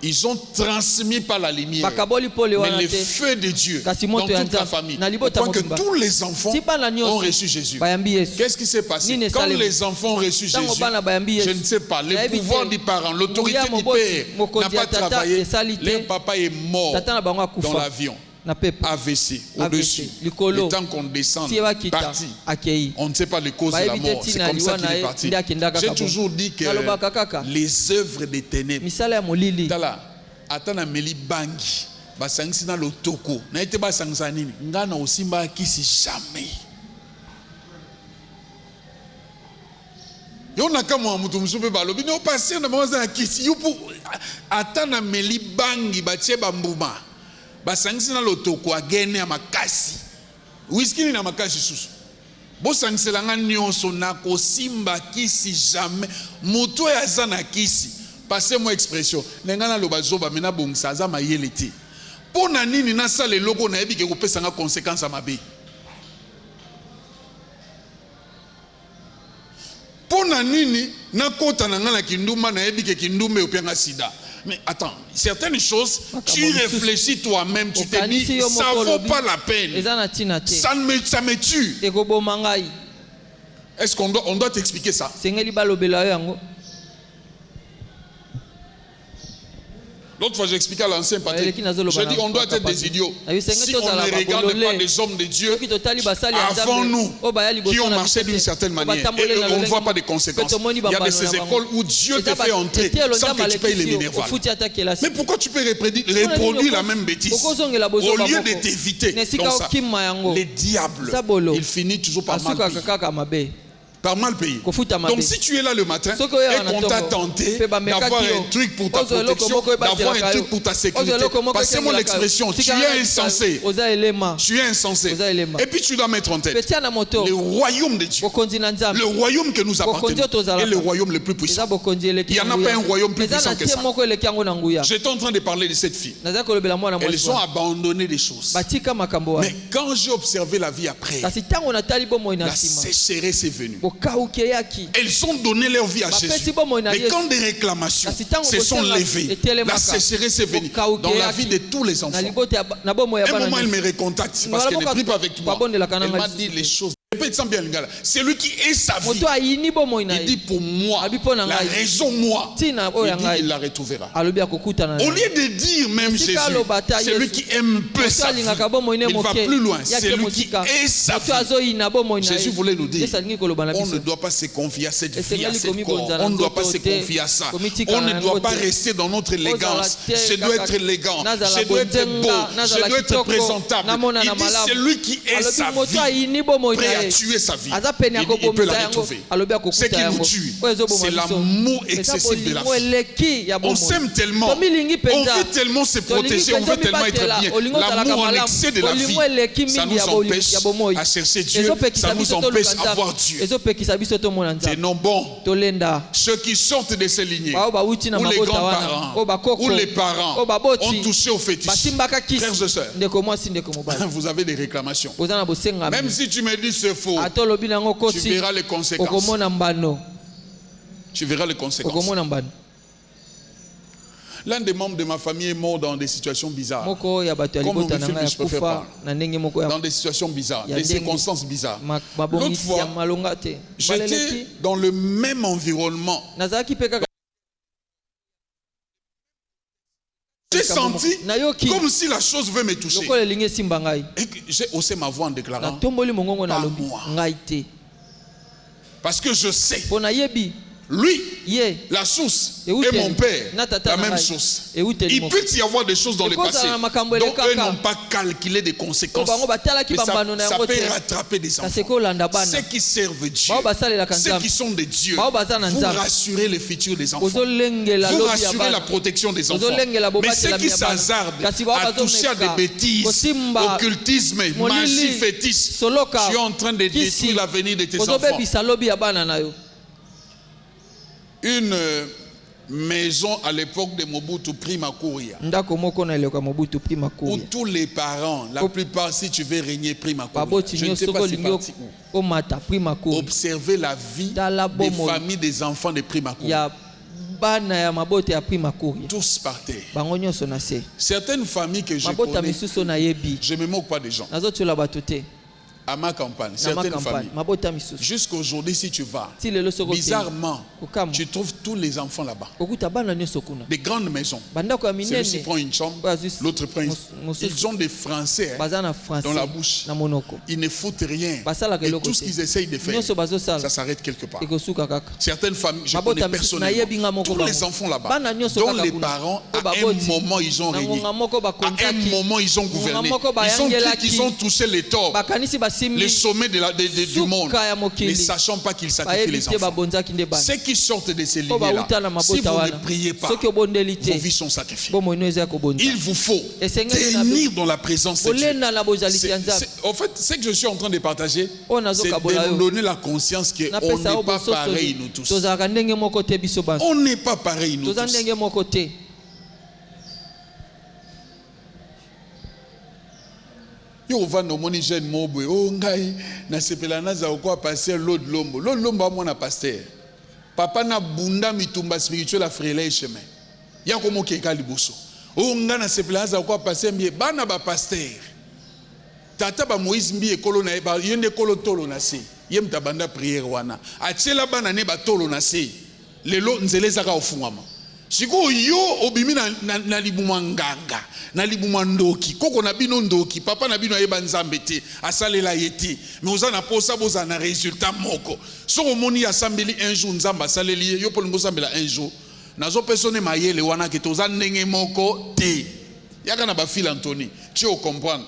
Ils ont transmis par la lumière. Mais le feu de Dieu dans toute la famille. Tant que tous les enfants ont reçu Jésus. Qu'est-ce qui s'est passé? Quand les enfants ont reçu Jésus, je ne sais pas. Le pouvoir des parents, l'autorité du père n'a pas travaillé. Leur papa est mort dans l'avion. AVC, au-dessus. Le temps qu'on descend, parti. On ne sait pas les causes de la mort. C'est comme ça qu'il est parti. J'ai toujours dit que les œuvres des ténèbres, Atana Meli Bangi, Basangsina Lotoko, Naite Basangsanini, Ngana Osimba Kisi jamais. Yon nakamo mutumsupe balobi no passer na maza kisi yupu Atana Meli Bangi batie bambuma. Basangisina lotoko agene amakasi whisky na makasi susu bosangisela nga nyonso na kosimba kisi jamais moto ya zana kisi passez-moi expression nengana lo bazoba mena bongisa za mayele te pona nini na sale loko na yebike kopesa nga conséquence à mabe pona nini na kota na nga na kinduma na yebike kindume opianga sida. Mais attends, certaines choses, tu réfléchis toi-même, tu te dis, ça ne vaut pas la peine. Ça me tue. Est-ce qu'on doit t'expliquer ça? L'autre fois, j'expliquais à l'ancien Patrick. Je dis, on doit être des idiots. Si on ne regarde pas des hommes de Dieu avant nous, qui ont marché d'une certaine manière, et on ne voit pas de conséquences. Il y a de ces écoles où Dieu te fait entrer sans que tu payes les minérales. Mais pourquoi tu peux reproduire la même bêtise au lieu de t'éviter dans ça? Les diables, ils finissent toujours par mal payer. Par mal payé. Donc si tu es là le matin et qu'on t'a tenté d'avoir un truc pour ta protection, d'avoir un truc pour ta sécurité, passez-moi l'expression, tu es insensé. Tu es insensé. Et puis tu dois mettre en tête le royaume de Dieu, le royaume que nous appartenons, est le royaume le plus puissant. Il n'y en a pas un royaume plus puissant que ça. J'étais en train de parler de cette fille. Elles ont abandonné des choses. Mais quand j'ai observé la vie après, la sécheresse est venue. Elles ont donné leur vie à Jésus. Mais quand des réclamations se sont levées, la sécheresse est venue dans la vie de tous les enfants. Un moment, elle me recontacte parce qu'elle n'est plus avec moi. Elle m'a dit les choses. Répète ça bien, Lingala. C'est lui qui est sa vie. Il dit pour moi, la raison moi. Il dit il la retrouvera. Au lieu de dire même Jésus, c'est lui qui aime peu sa vie. Il va plus loin. C'est lui qui est sa vie. Jésus voulait nous dire, on ne doit pas se confier à cette vie, à cette corps. On ne doit pas se confier à ça. On ne doit pas rester dans notre élégance. Je dois être élégant. Je dois être beau. Je dois être présentable. Il dit c'est lui qui est sa vie. À tuer sa vie. Il peut la retrouver. Ce qui nous tue, c'est l'amour excessif de la vie. On s'aime tellement, on veut tellement se protéger, on veut tellement être bien. L'amour en excès de la vie, ça nous empêche à chercher Dieu, ça nous empêche à voir Dieu. Tenons bon, ceux qui sortent de ces lignées, où les grands-parents, où les parents ont touché au fétiche. Frères et sœurs, vous avez des réclamations. Même si tu me dis c'est faux, tu verras les conséquences. Tu verras les conséquences. L'un des membres de ma famille est mort dans des situations bizarres. Comme je peux faire part. Dans des situations bizarres, des circonstances bizarres. L'autre fois, j'étais dans le même environnement. J'ai senti comme si la chose veut me toucher. Et j'ai haussé ma voix en déclarant, pas moi. Parce que je sais, lui, la source, et mon père, la même source. Il peut y avoir des choses dans le passé dont eux n'ont pas calculé des conséquences. Mais ça peut rattraper des enfants. Ceux qui servent Dieu, ceux qui sont des dieux, vous rassurez le futur des enfants. Vous rassurez la protection des enfants. Mais ceux qui s'hazardent à toucher à des bêtises, occultisme, magie, fétiche, tu es en train de détruire l'avenir de tes enfants. Une maison à l'époque de Mobutu Prima Kuria, où tous les parents, la plupart, si tu veux régner Prima Kuria, je ne sais pas si parti où, observer la vie des familles des enfants de Prima Kuria. Tous partaient. Certaines familles que je connais, je ne me moque pas des gens. À ma campagne, certaines familles, jusqu'à aujourd'hui, si tu vas, bizarrement, tu trouves tous les enfants là-bas. Des grandes maisons. Celui-ci prend une chambre, l'autre prend une... Ils ont des Français dans la bouche. Ils ne foutent rien. Et tout ce qu'ils essayent de faire, ça s'arrête quelque part. Certaines familles, je connais personnellement, tous les enfants là-bas, dont les parents, à un moment, ils ont régné. À un moment, ils ont gouverné. Ils ont touché les torts, les sommets du monde, ne sachant pas qu'ils sacrifient les enfants. Ceux qui sortent de ces lignes-là, si vous ne priez pas, vos vies sont sacrifiées. Il vous faut tenir dans la présence de Dieu. En fait, ce que je suis en train de partager, c'est de nous donner la conscience qu'on n'est pas pareil nous tous. On n'est pas pareil nous tous. Yo va no moni jeune mobwe o ngai na sepela na za kwa passer l'autre lombo a mon pasteur papa na bunda mitumba spirituel a frélé chemin ya komo keka liboso o nga na sepela za kwa passer mbie bana ba pasteur tata ba Moïse mbie kolo na ba yende kolo tolo na se yem tabanda prière wana achela bana ne ba tolo na se lelo nzele zaka ofungama siko yo obimi na libuma nganga na libuma ndoki koko na bino ndoki papa na bino ayeba nzambe te asalela yeti mais oza na posa boza na résultat moko soko moni asambeli un jour nzamba asaleli yo polingo sambela un jour nazo persone mayele wana ke toza ndenge moko te yaka na ba fil Anthony tu o comprendre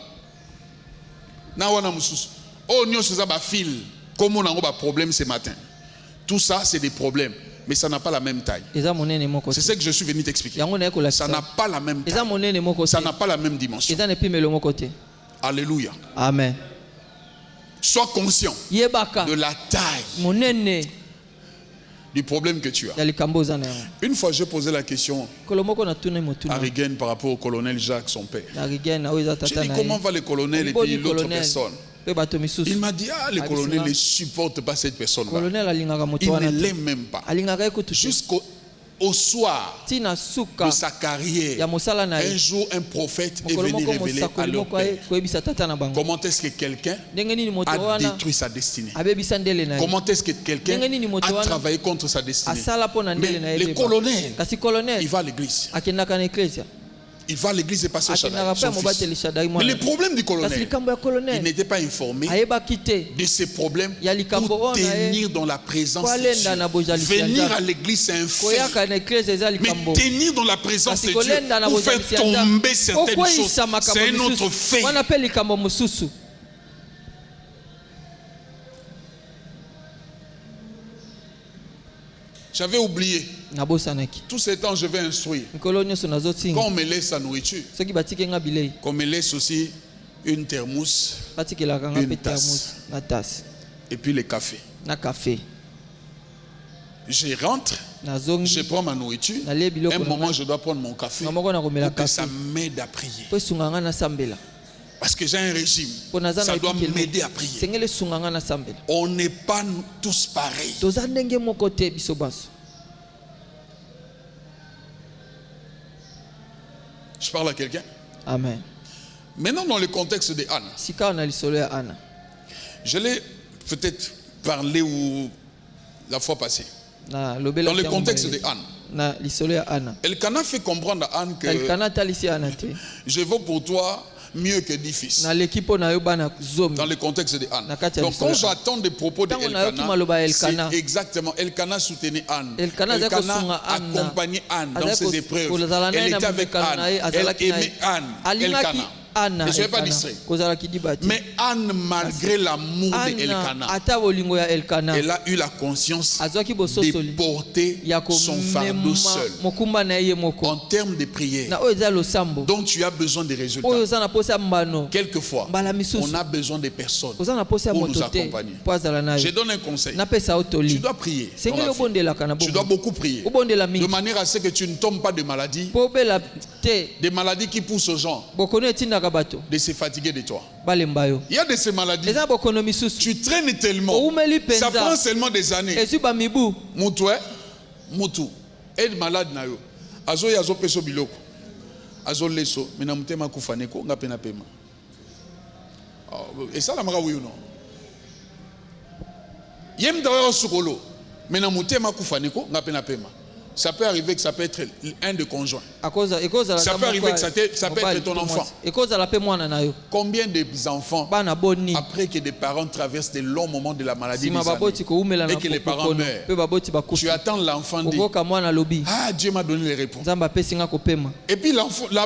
na wana mususu o nyonso za ba fil comme on a ba problème ce matin tout ça c'est des problèmes. Mais ça n'a pas la même taille. C'est ce que je suis venu t'expliquer. Ça n'a pas la même taille. Ça n'a pas la même dimension. Alléluia. Amen. Sois conscient de la taille du problème que tu as. Une fois, j'ai posé la question à Rigen par rapport au colonel Jacques, son père. J'ai dit comment va le colonel et puis l'autre personne. Il m'a dit, le colonel ne supporte pas cette personne-là. Il ne l'aime même pas. au soir de sa carrière, un jour un prophète est venu révéler à leur père comment est-ce que quelqu'un a détruit sa destinée. Comment est-ce que quelqu'un a travaillé contre sa destinée. Mais le colonel, il va à l'église. Il va à l'église et passe au Shaddai. Mais le problème du colonel, il n'était pas informé de ses problèmes pour tenir dans la présence de Dieu. Venir à l'église, c'est un fait. Mais tenir dans la présence de Dieu pour faire tomber certaines choses, c'est un autre fait. J'avais oublié. Tout ce temps, je vais instruire. Quand on me laisse sa nourriture, qu'on me laisse aussi une thermos, une tasse, et puis le café. Je rentre, je prends ma nourriture. Un moment, je dois prendre mon café pour que ça m'aide à prier. Parce que j'ai un régime, ça doit m'aider à prier. On n'est pas tous pareils. Je parle à quelqu'un. Amen. Maintenant, dans le contexte de Anne, je l'ai peut-être parlé la fois passée. Dans le contexte de Anne, Elkana fait comprendre à Anne que je vaux pour toi mieux que 10 fils. Dans le contexte de Anne. Donc quand j'attends des propos de Elkana, c'est exactement, Elkana soutenait Anne. Elkana accompagnait Anne dans ses épreuves. Elle était avec Anne. Elle aimait Anne. Elkana. Je ne suis pas distrait. Mais Anne, malgré l'amour d'Elkana, elle a eu la conscience de porter son fardeau seul. En termes de prière, dont tu as besoin de résultats. Quelquefois, on a besoin de personnes pour nous accompagner. Je donne un conseil. Tu dois prier. Tu dois beaucoup prier. De manière à ce que tu ne tombes pas de maladies. Des maladies qui poussent aux gens de se fatiguer de toi. Il y a de ces maladies. Tu traînes tellement. Ça prend seulement des années. Moutou. Aide malade na yo. Azo yazo peso biloko. Azo leso. Mena mutema kufaneko nga pena pema. Et ça la mara oui ou non? Yem dawa sukolo. Mena mutema kufaneko nga pena pema. Ça peut arriver que ça peut être un de conjoints. Ça peut arriver que ça peut être ton enfant. Combien d'enfants, après que des parents traversent des longs moments de la maladie et que les parents meurent, tu attends l'enfant dit, ah, Dieu m'a donné les réponses. Et puis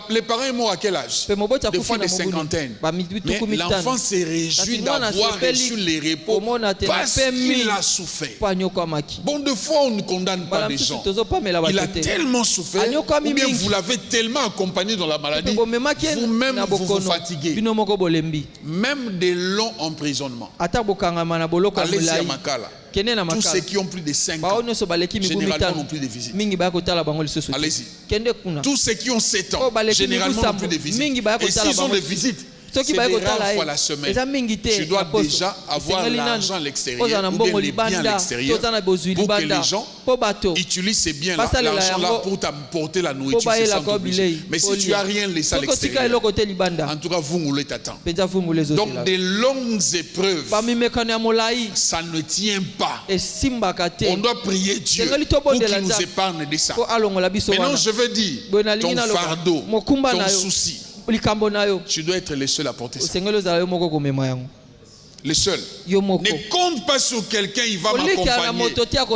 les parents sont morts à quel âge? Des fois des cinquantaines. Mais l'enfant s'est réjoui d'avoir reçu les réponses parce qu'il a souffert. Bon, de fois on ne condamne pas les gens. Il a tellement souffert, ou bien vous l'avez tellement accompagné dans la maladie, vous-même vous vous fatiguez. Même des longs emprisonnements. Allez-y à Makala. Tous ceux qui ont plus de 5 ans, généralement n'ont plus de visite. Allez-y. Tous ceux qui ont 7 ans, généralement n'ont plus de visite. Et s'ils ont des visites, c'est des rares fois la semaine. Tu dois déjà avoir l'argent à l'extérieur ou bien les biens à l'extérieur pour que les gens utilisent ces biens-là, l'argent-là pour t'apporter la nourriture. Mais si tu n'as rien laissé à l'extérieur, en tout cas, vous t'attend. Donc des longues épreuves, ça ne tient pas. On doit prier Dieu pour qu'il nous épargne de ça. Maintenant, je veux dire, ton fardeau, ton souci, tu dois être le seul à porter ça. Le seul. Ne compte pas sur quelqu'un, il va m'accompagner.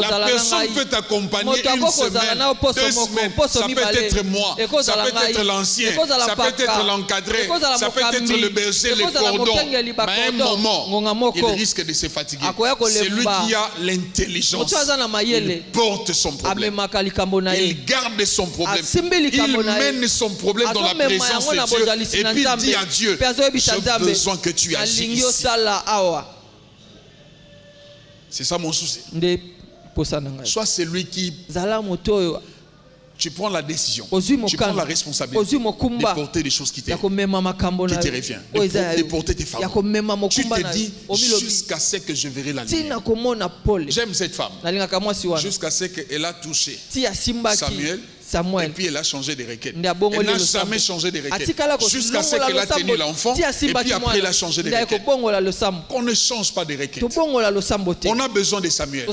La personne peut t'accompagner une semaine, 2 semaines. Ça peut être moi, ça peut être l'ancien, ça peut être l'encadré, ça peut être le berger, le cordon. Mais à un moment, il risque de se fatiguer. C'est lui qui a l'intelligence. Il porte son problème. Il garde son problème. Il mène son problème dans la présence de Dieu. Et puis il dit à Dieu, j'ai besoin que tu agisses ici. C'est ça mon souci. Sois celui qui tu prends la décision, tu prends la responsabilité de porter des choses qui te reviennent, de porter tes femmes. Tu te dis, jusqu'à ce que je verrai la lumière. J'aime cette femme. Jusqu'à ce qu'elle a touché Samuel, et puis elle a changé de requêtes. Elle n'a jamais changé de requêtes. Jusqu'à ce qu'elle a tenu l'enfant, et puis après elle a changé de requêtes. Qu'on ne change pas de requêtes. On a besoin de Samuel.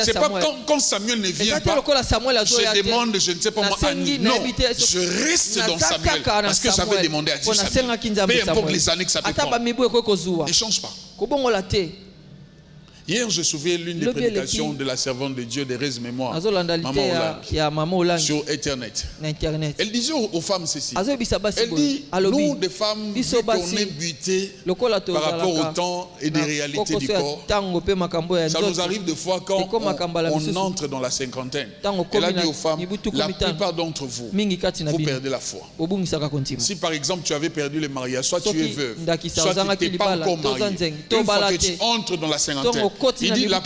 C'est pas quand Samuel ne vient pas, je demande, je ne sais pas moi, non, je reste dans Samuel, parce que j'avais demandé à Dieu Samuel. Peu importe les années que ça peut prendre, ne change pas. Hier, je me souviens l'une des prédications de la servante de Dieu, d'Erez Mémoire, Maman Olang, sur Internet. Elle disait aux femmes ceci. Elle dit, nous, des femmes, vu qu'on est butés par rapport au temps et des réalités du corps, ça nous arrive de fois quand on entre dans la cinquantaine. Elle a dit aux femmes, la plupart d'entre vous, vous perdez la foi. Si par exemple tu avais perdu le mariage, soit tu es veuve, soit tu n'étais pas encore marié, une fois que tu entres dans la cinquantaine,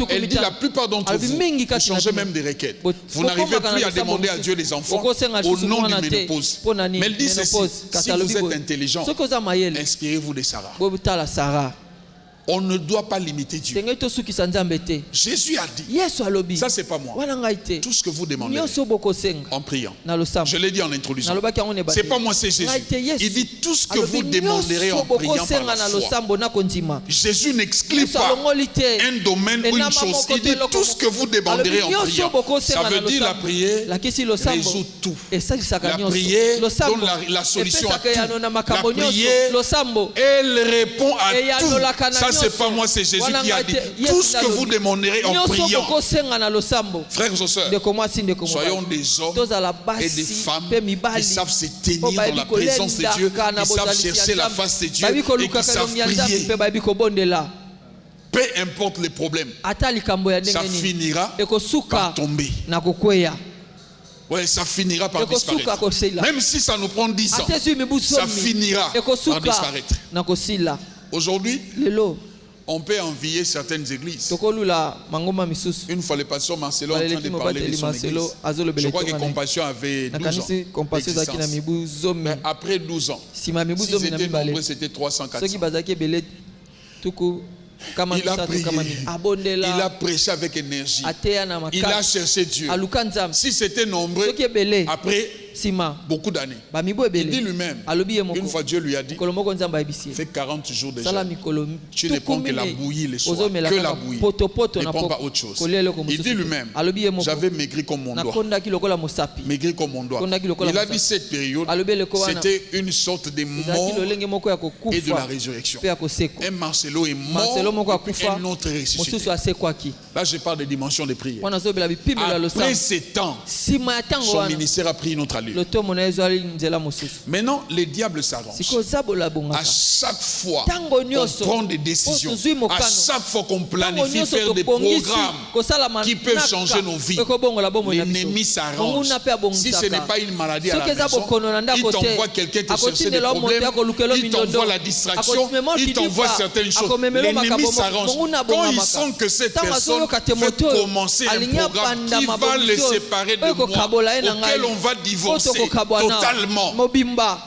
elle dit la plupart d'entre vous, vous changez même des requêtes. Vous n'arrivez plus à demander à Dieu les enfants au nom du ménopause. Mais elle dit ceci, si vous êtes intelligent, inspirez-vous de Sarah. On ne doit pas limiter Dieu. Jésus a dit, ça c'est pas moi, tout ce que vous demandez en priant. Je l'ai dit en introduction. C'est pas moi, c'est Jésus. Il dit tout ce que vous demanderez en priant par la foi. Jésus n'exclut pas un domaine ou une chose. Il dit tout ce que vous demanderez en priant. Ça veut dire la prière résout tout. La prière donne la solution à tout. La prière, elle répond à tout. Ça c'est pas moi, c'est Jésus qui a dit tout ce que vous demanderez en priant. Frères et sœurs, soyons des hommes et des femmes qui savent se tenir dans la présence de Dieu, qui savent chercher la face de Dieu et qui savent prier. Peu importe les problèmes, ça finira par tomber. Ouais, ça finira par disparaître. Même si ça nous prend 10 ans, ça finira par disparaître. Aujourd'hui, on peut envier certaines églises. Une fois le pasteur Marcelo en train de parler de son église, je crois que Compassion avait 12 ans. Mais après 12 ans, s'ils étaient nombreux, c'était 300-400. Il a prié, il a prêché avec énergie, il a cherché Dieu. Si c'était nombreux, après beaucoup d'années, il dit lui-même, une fois Dieu lui a dit, fait 40 jours déjà, tu ne prends que la bouillie le soir, que la bouillie, ne prends pas autre chose. Il dit lui-même, j'avais maigri comme mon doigt, maigri comme mon doigt. Il a dit cette période, c'était une sorte de mort et de la résurrection. Un Marcelo est mort, et puis un autre est ressuscité. Là je parle de dimension de prière. Après ces temps, son ministère a pris une autre allure. Maintenant, les diables s'arrangent. À chaque fois qu'on prend des décisions, à chaque fois qu'on planifie faire des programmes qui peuvent changer nos vies, l'ennemi s'arrange. Si ce n'est pas une maladie à la maison, il t'envoie quelqu'un te chercher des problèmes, il t'envoie la distraction, il t'envoie certaines choses. L'ennemi s'arrange. Quand il sent que cette personne veut commencer un programme qui va le séparer de moi, auquel on va divorcer totalement,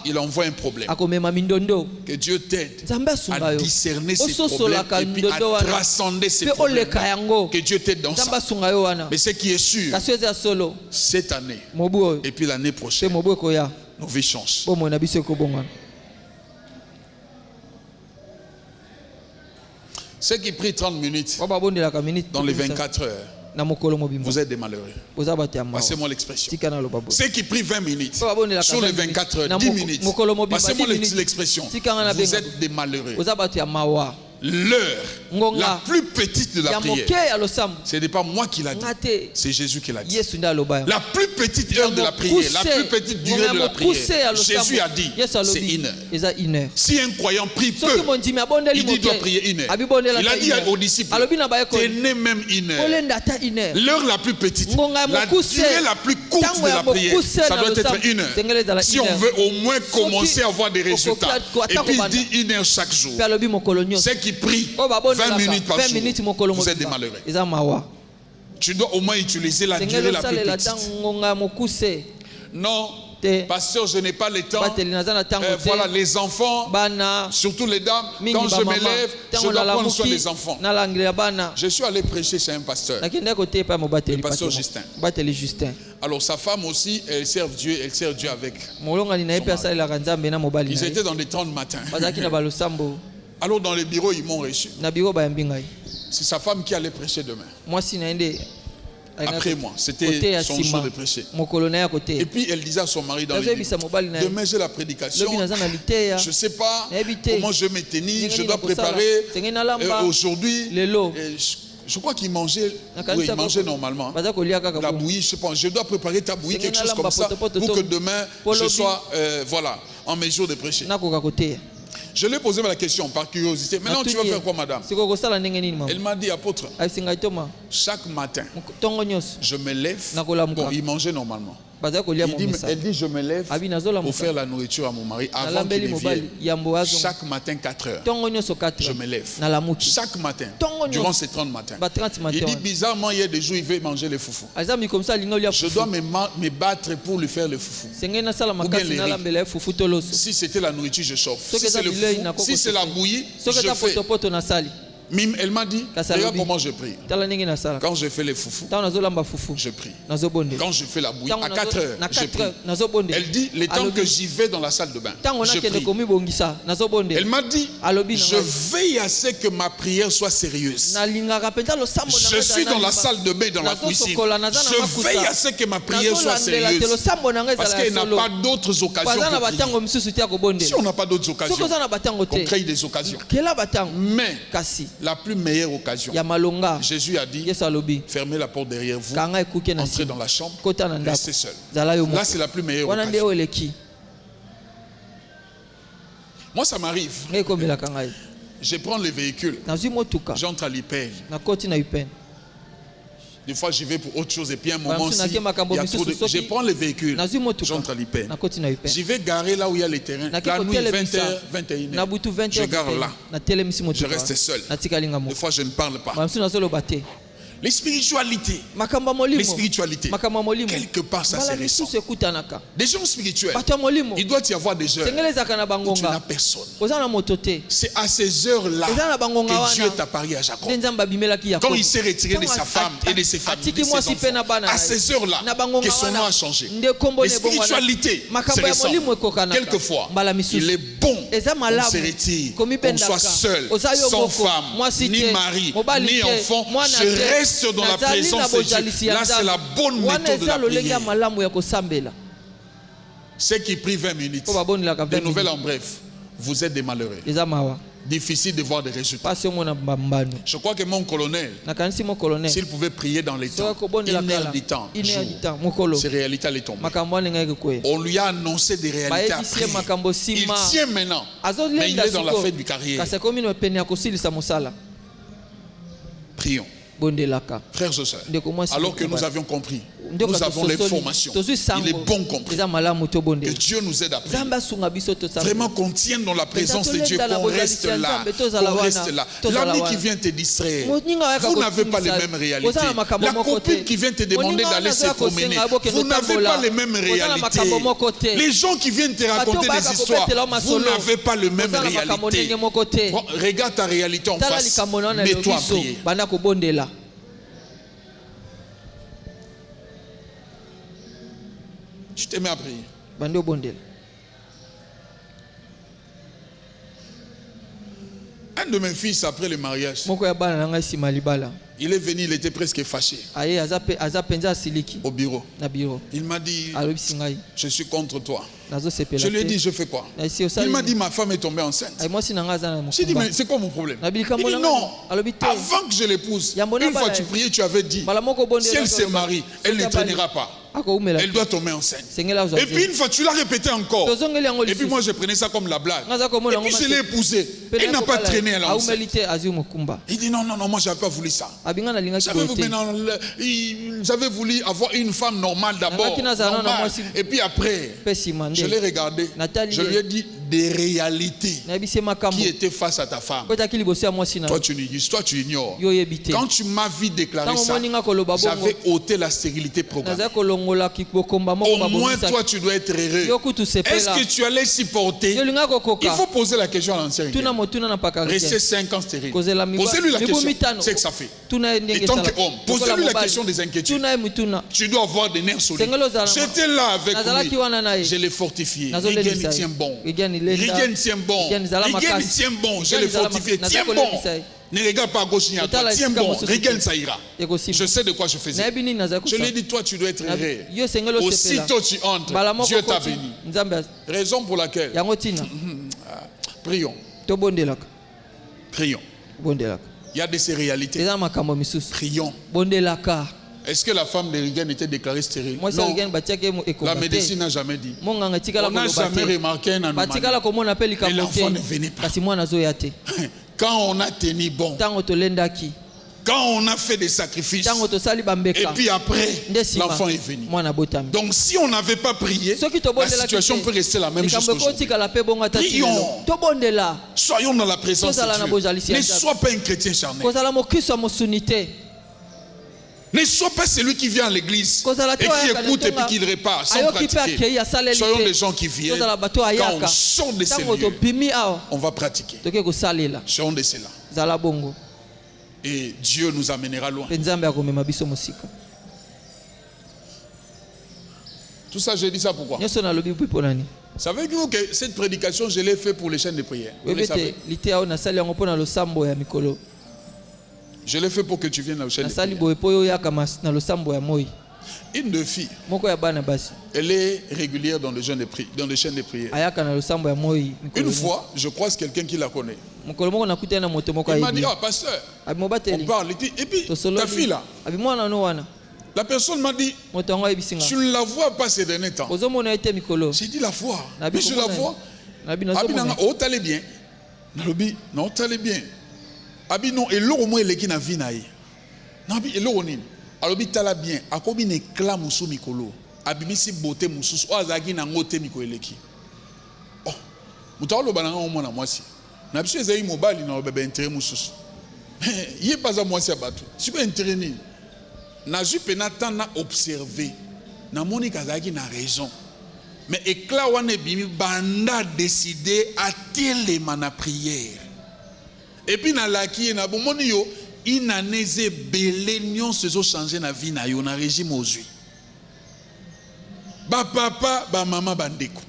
il envoie un problème. Que Dieu t'aide à discerner ces problèmes et puis à transcender ces problèmes. Que Dieu t'aide dans ça. Mais ce qui est sûr, cette année et puis l'année prochaine, nos vies changent. Ceux qui prient 30 minutes dans les 24 heures, vous êtes des malheureux. Passez-moi l'expression. Ceux qui prient 20 minutes sur les 24 heures, 10 minutes, passez-moi l'expression. Vous êtes des malheureux. L'heure la plus petite de la prière, ce n'est pas moi qui l'a dit, c'est Jésus qui l'a dit. La plus petite heure de la prière, la plus petite durée de la prière, Jésus a dit, c'est 1 heure. Si un croyant prie peu, il dit doit prier 1 heure. Il a dit aux disciples, tenez même 1 heure. L'heure la plus petite, la durée la plus courte de la prière, ça doit être 1 heure. Si on veut au moins commencer à avoir des résultats, et puis il dit 1 heure chaque jour. Ceux qui prient 20 minutes par jour, vous êtes des malheureux. Tu dois au moins utiliser la durée la plus petite. Non, pasteur, je n'ai pas le temps. Voilà, les enfants, surtout les dames, quand je me lève, je dois prendre soin des enfants. Je suis allé prêcher chez un pasteur, le pasteur Justin. Alors sa femme aussi, elle sert Dieu avec son mari. Ils étaient dans les temps de matin. Alors dans le bureau, ils m'ont reçu. C'est sa femme qui allait prêcher demain. Après moi, c'était son jour de prêcher. Et puis elle disait à son mari dans le bureau, demain j'ai la prédication, je ne sais pas comment je vais me tenir, je dois préparer aujourd'hui. Je crois qu'il mangeait, oui, il mangeait normalement. La bouillie, je sais pas, je dois préparer ta bouillie, quelque chose comme ça, pour que demain je sois voilà, en mesure de prêcher. Je lui ai posé la question par curiosité. Maintenant, tu vas faire quoi, madame? Elle m'a dit, apôtre, chaque matin, je me lève. Bon, il mangeait normalement. Elle dit, je me lève pour faire la nourriture à mon mari avant qu'il vienne. Chaque matin, 4 heures, je me lève. Chaque matin, durant ces 30 matins. Il dit, bizarrement, il y a des jours, il veut manger les foufous. Je dois me battre pour lui faire le foufou. Ou bien les riz. Si c'était la nourriture, je chauffe. Si c'est le foufou, si c'est la bouillie, je fais. Elle m'a dit, regarde comment je prie. Quand je fais les foufous, je prie. Quand je fais la bouillie, à 4 heures, je prie. Elle dit, le temps que j'y vais dans la salle de bain, je prie. Elle m'a dit, je veille à ce que ma prière soit sérieuse. Je suis dans la salle de bain, dans la cuisine. Je veille à ce que ma prière soit sérieuse. Parce qu'elle n'a pas d'autres occasions pour prier. Si on n'a pas d'autres occasions, on crée des occasions. Mais la plus meilleure occasion, Jésus a dit, fermez la porte derrière vous, entrez dans la chambre, restez seul. Là, c'est la plus meilleure occasion. Moi, ça m'arrive. Je prends les véhicules, j'entre à l'IPEL. Des fois, j'y vais pour autre chose et puis à un moment, il y a trop de... Je prends les véhicules, j'entre à l'IPEN. J'y vais garer là où il y a les terrains. La nuit, 20h, 21h. Je gare là. Je reste seul. Des fois, je ne parle pas. Les spiritualités, quelque part ça se ressent. Des gens spirituels, il doit y avoir des heures où tu n'as personne. C'est à ces heures-là que Dieu est apparu à Jacob. Quand il s'est retiré de sa femme et de ses familles, de ses enfants, à ces heures-là que son nom a changé. Les spiritualités se ressentent. Quelquefois, il est bon qu'on se retire, qu'on soit seul, sans femme, ni mari, ni enfant. Je reste dans la présence de Dieu. Là, c'est la bonne méthode de la prière. Ceux qui prient 20 minutes, de nouvelles en bref, vous êtes des malheureux. Difficile de voir des résultats. Je crois que mon colonel, s'il pouvait prier dans les temps, 1 heure du temps, ces réalités allaient tomber. On lui a annoncé des réalités après. Il tient maintenant, mais il est dans la fête du carrière. Prions. Frères et sœurs, alors que nous avions compris, nous avons les formations, il est bon compris, que Dieu nous aide à prier. Vraiment qu'on tienne dans la présence de Dieu, qu'on reste là, l'ami qui vient te distraire, vous n'avez pas les mêmes réalités. La copine qui vient te demander d'aller se promener, vous n'avez pas les mêmes réalités. Les gens qui viennent te raconter des histoires, vous n'avez pas les mêmes réalités. Regarde ta réalité en face, mets-toi à prier. Tu te mets à prier. Un de mes fils, après le mariage, il est venu, il était presque fâché au bureau. Il m'a dit, je suis contre toi. Je lui ai dit, je fais quoi? Il m'a dit, ma femme est tombée enceinte. J'ai dit, mais c'est quoi mon problème? Il dit, non, avant que je l'épouse, une fois tu priais, tu avais dit, si elle se marie, elle ne traînera pas. Elle doit tomber enceinte. Et puis une fois, tu l'as répété encore. Et puis moi, je prenais ça comme la blague. Et puis je l'ai épousée. Il n'a pas traîné à l'enceinte. Il dit non, moi je n'avais pas voulu ça. J'avais voulu avoir une femme normale d'abord. Et puis après, je l'ai regardé. Je lui ai dit des réalités qui étaient face à ta femme. Toi tu ignores. Quand tu m'as vu déclarer ça, j'avais ôté la stérilité programmée. Au moins toi tu dois être heureux. Est-ce que tu allais supporter? Il faut poser la question à l'ancien. Rester 5 ans stérile. Posez-lui la question. C'est que ça fait. Et tant qu'homme, posez-lui la question des inquiétudes. Tu dois avoir des nerfs solides. J'étais là avec lui. Je l'ai fortifié. Rigen tient bon. Rigen tient bon. Rigen tient bon. Je l'ai fortifié. Tiens bon. Ne regarde pas à gauche ni à droite. Tiens bon. Rigen ça ira. Je sais de quoi je faisais. Je lui ai dit, toi tu dois être heureux. Aussitôt tu entres, Dieu t'a béni. Raison pour laquelle prions. Prions. Il y a de ces réalités. Prions. Est-ce que la femme de Rigen était déclarée stérile? Non. La médecine n'a jamais dit. On n'a jamais remarqué un anomalie. Et l'enfant ne venait pas. Quand on a tenu bon, quand on a fait des sacrifices, et puis après, l'enfant est venu. Donc si on n'avait pas prié, la situation peut rester la même chose qu'aujourd'hui. Prions. Soyons dans la présence de Dieu. Ne sois pas un chrétien charnel. Ne sois pas celui qui vient à l'église et qui écoute et puis qui le répare sans pratiquer. Soyons des gens qui viennent. Quand on sort de ces lieux, on va pratiquer. Soyons de cela. Et Dieu nous amènera loin. Tout ça, j'ai dit ça pourquoi? Savez-vous que cette prédication, je l'ai fait pour les chaînes de prière? Vous le savez? Je l'ai fait pour que tu viennes à la chaîne de prière. Une de filles, elle est régulière dans les chaînes de prière. Une fois, je croise quelqu'un qui la connaît. Il m'a dit, ah pasteur, on parle. Et puis, ta fille là, la personne m'a dit, tu ne la vois pas ces derniers temps. J'ai dit la fois, mais je la vois. Oh, t'allais bien. Non, t'allais bien. Abi non, et l'eau au moins est qui n'a vu naïe. Non, abi, et l'eau on est. Alors, bi tala bien. A combien d'éclats moussou mikolo. Abi mi si beauté moussou. O azagi na ngote miko eleki. Oh, mutalo bananga au moins na moi si. Na biso ezai mobile na bébé intérêt moussou. Yé pas à moi si abatu. Tu peux intérêt ni. Na ju penatan na observer. Na moni kazagi na raison. Mais éclat wane bimi banda décidé à téléma na prière. Et puis dans la qui na bomoni yo inaneze belé nyon se zo changer na vie na yo na régime aujourd'hui. Ba papa ba mama bandeko.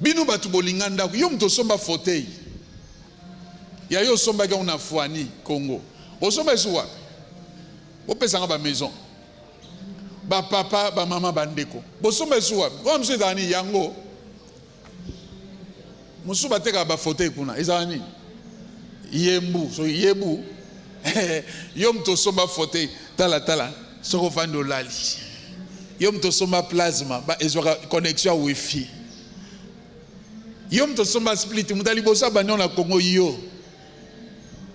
Binu batu bolinganda yo mto somba fauteuil. Ya yo somba ga una fuani Congo. O somba suwa. O pesa nga ba maison. Ba papa ba mama bandeko. Bo somba suwa. Ko mse dani yango. Musu bateka ba fauteuil kuna. Ezani. Yembu, so yebu. Yom to soma fauteuil, tala, soko fando lali. Yom to soma plasma, ba ezora connexion wifi. Yom to soma split, mutali bosa banyo na Congo yo.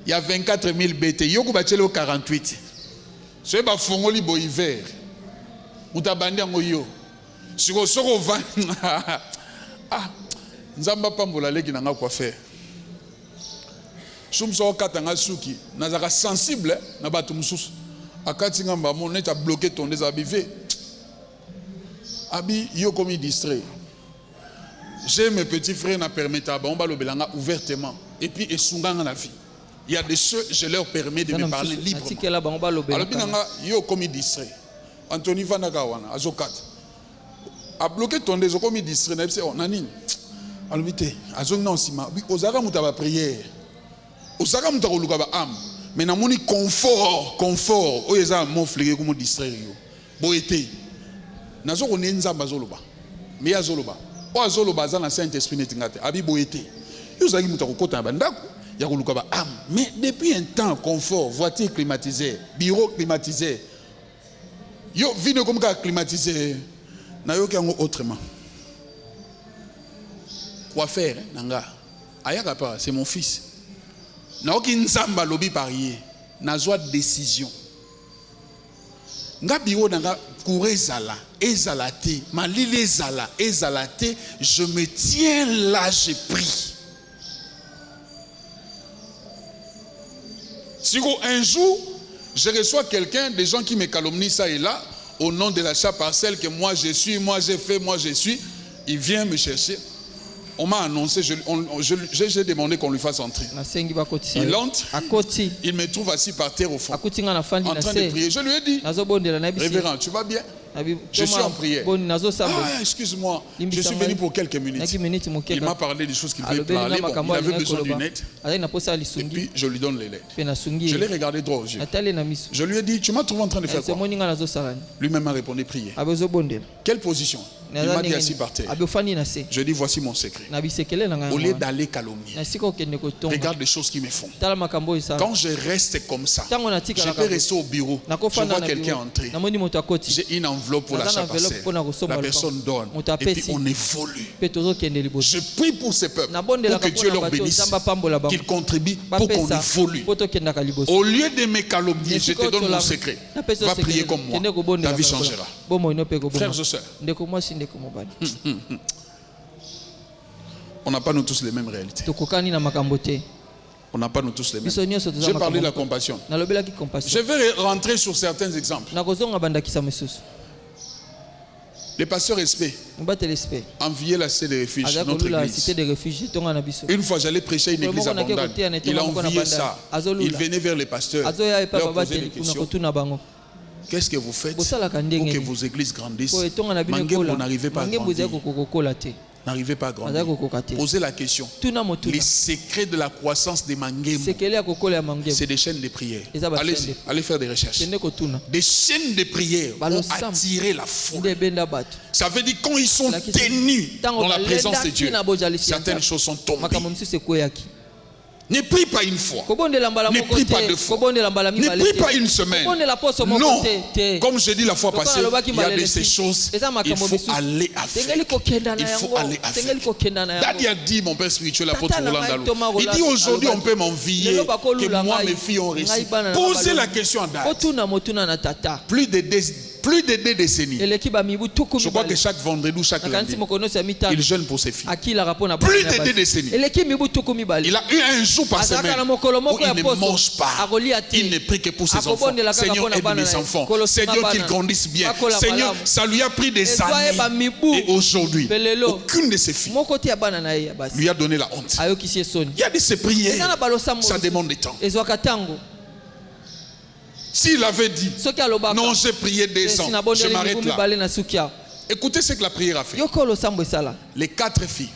Il y a 24 000 BT, yo ku bachelo 48. So ba fongoli bo hiver. Mutabandi ngo yo. Soko van. Ah, nzamba pambola leki na nga kwa faire. Shumso katanga suki nazaka sensible na batu mususu akati ngamba mon net a bloqué ton déshabillé abi yo comme distrait. J'ai mes petits frères na permettre on va le belanga ouvertement et puis esunganga na vie. Il y a des ceux je leur permets de me parler librement. Alors binanga yo comme distrait. Anthony Vanaka wana azokat a bloqué ton déshabillé comme distrait na on nani. Alors vite azongna osima bi ozaka mutaba prière. Osaka mutako luka ba am mais na moni confort o yeza mo flégué comme distraire yo bo été nazo ko nzamba zoloba mais azoloba o azoloba za na Saint Esprit netingate abi bo été yo zaki mutako kota na bandako ya ko luka ba am mais depuis un temps confort voiture climatisée bureau climatisé yo vino comme ka climatisé na yo kango autrement quoi faire nanga ayaka pas c'est mon fils. naoki nzamba lobi parier nazwa décision nga biro nanga ezala ezalate malili ezalate je me tiens là, j'ai pris. Si un jour je reçois quelqu'un, des gens qui me calomnient ça et là au nom de l'achat parcelle que moi je suis, moi j'ai fait, moi je suis, il vient me chercher. On m'a annoncé, j'ai demandé qu'on lui fasse entrer. Il entre, il me trouve assis par terre au fond, en train de prier. Je lui ai dit, révérend, tu vas bien? Je suis en prière. Ah, excuse-moi, je suis venu pour quelques minutes. Il m'a parlé des choses qu'il voulait parler. Bon, il avait besoin d'une aide. Et puis je lui donne les lettres. Je l'ai regardé droit aux yeux. Je lui ai dit, tu m'as trouvé en train de faire quoi? Lui-même m'a répondu, prier. Quelle position? Il m'a dit assis par terre. Je dis, voici mon secret. Au lieu d'aller calomnier, regarde les choses qui me font. Quand je reste comme ça, je peux rester au bureau. Je vois quelqu'un entrer. J'ai une enveloppe pour l'achat parcelle. La personne donne. Et puis on évolue. Je prie pour ces peuples, pour que Dieu leur bénisse, qu'ils contribuent pour qu'on évolue. Au lieu de me calomnier, je te donne mon secret. Va prier comme moi. Ta vie changera. Frères et sœurs, on n'a pas nous tous les mêmes réalités. On n'a pas nous tous les mêmes. J'ai parlé de la compassion. Je vais rentrer sur certains exemples. Le pasteur Espé enviait la cité de refuge, notre église. Une fois j'allais prêcher une église abondante. Il a envié ça. Il venait vers les pasteurs, leur posait des questions. Qu'est-ce que vous faites pour que vos églises grandissent? Vous n'arrivez pas à grandir. N'arrivez pas à grandir. Posez la question. Les secrets de la croissance des Mangembo, c'est des chaînes de prière. Allez faire des recherches. Des chaînes de prière ont attiré la foule. Ça veut dire quand ils sont tenus dans la présence de Dieu, certaines choses sont tombées. Ne prie pas une fois. Ne prie pas deux fois. Ne prie pas une semaine. Non. Comme je dis la fois passée, il y a de ces choses, il faut aller avec. Il faut aller avec. Daddy a dit, mon père spirituel, l'apôtre Roland Dalou, il dit aujourd'hui on peut m'envier que moi mes filles ont réussi. Posez la question à Dad. Plus de 2 décennies. Je crois que chaque vendredi ou chaque lundi, il jeûne pour ses filles. Plus de 2 décennies. Il a eu un jour par semaine où il ne mange pas. Il ne prie que pour ses enfants. Seigneur, aide mes enfants. Seigneur, qu'ils grandissent bien. Seigneur, ça lui a pris des années. Et aujourd'hui, aucune de ses filles lui a donné la honte. Il y a de ces prières. Ça demande du temps. S'il avait dit, non, j'ai prié 200, je m'arrête là. Écoutez ce que la prière a fait. Les 4 filles,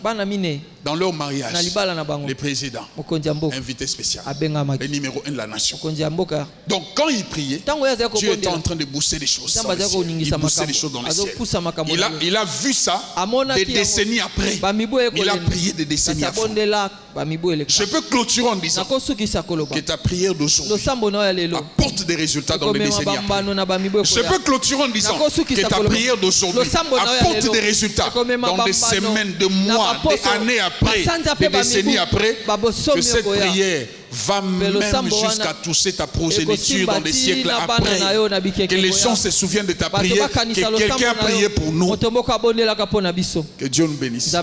dans leur mariage, les présidents, invité spécial, le numéro 1 de la nation. Donc quand il priait, Dieu était en train de booster des choses. Il booster des choses dans le ciel. Il a vu ça des décennies après. Il a prié des décennies après. Je peux clôturer en disant que ta prière d'aujourd'hui apporte des résultats dans les décennies après. Je peux clôturer en disant que ta prière d'aujourd'hui apporte des résultats dans des semaines, de mois, des années après, des décennies après, que cette prière va même jusqu'à toucher ta progéniture dans des siècles après. Que les gens se souviennent de ta prière, que quelqu'un a prié pour nous. Que Dieu nous bénisse.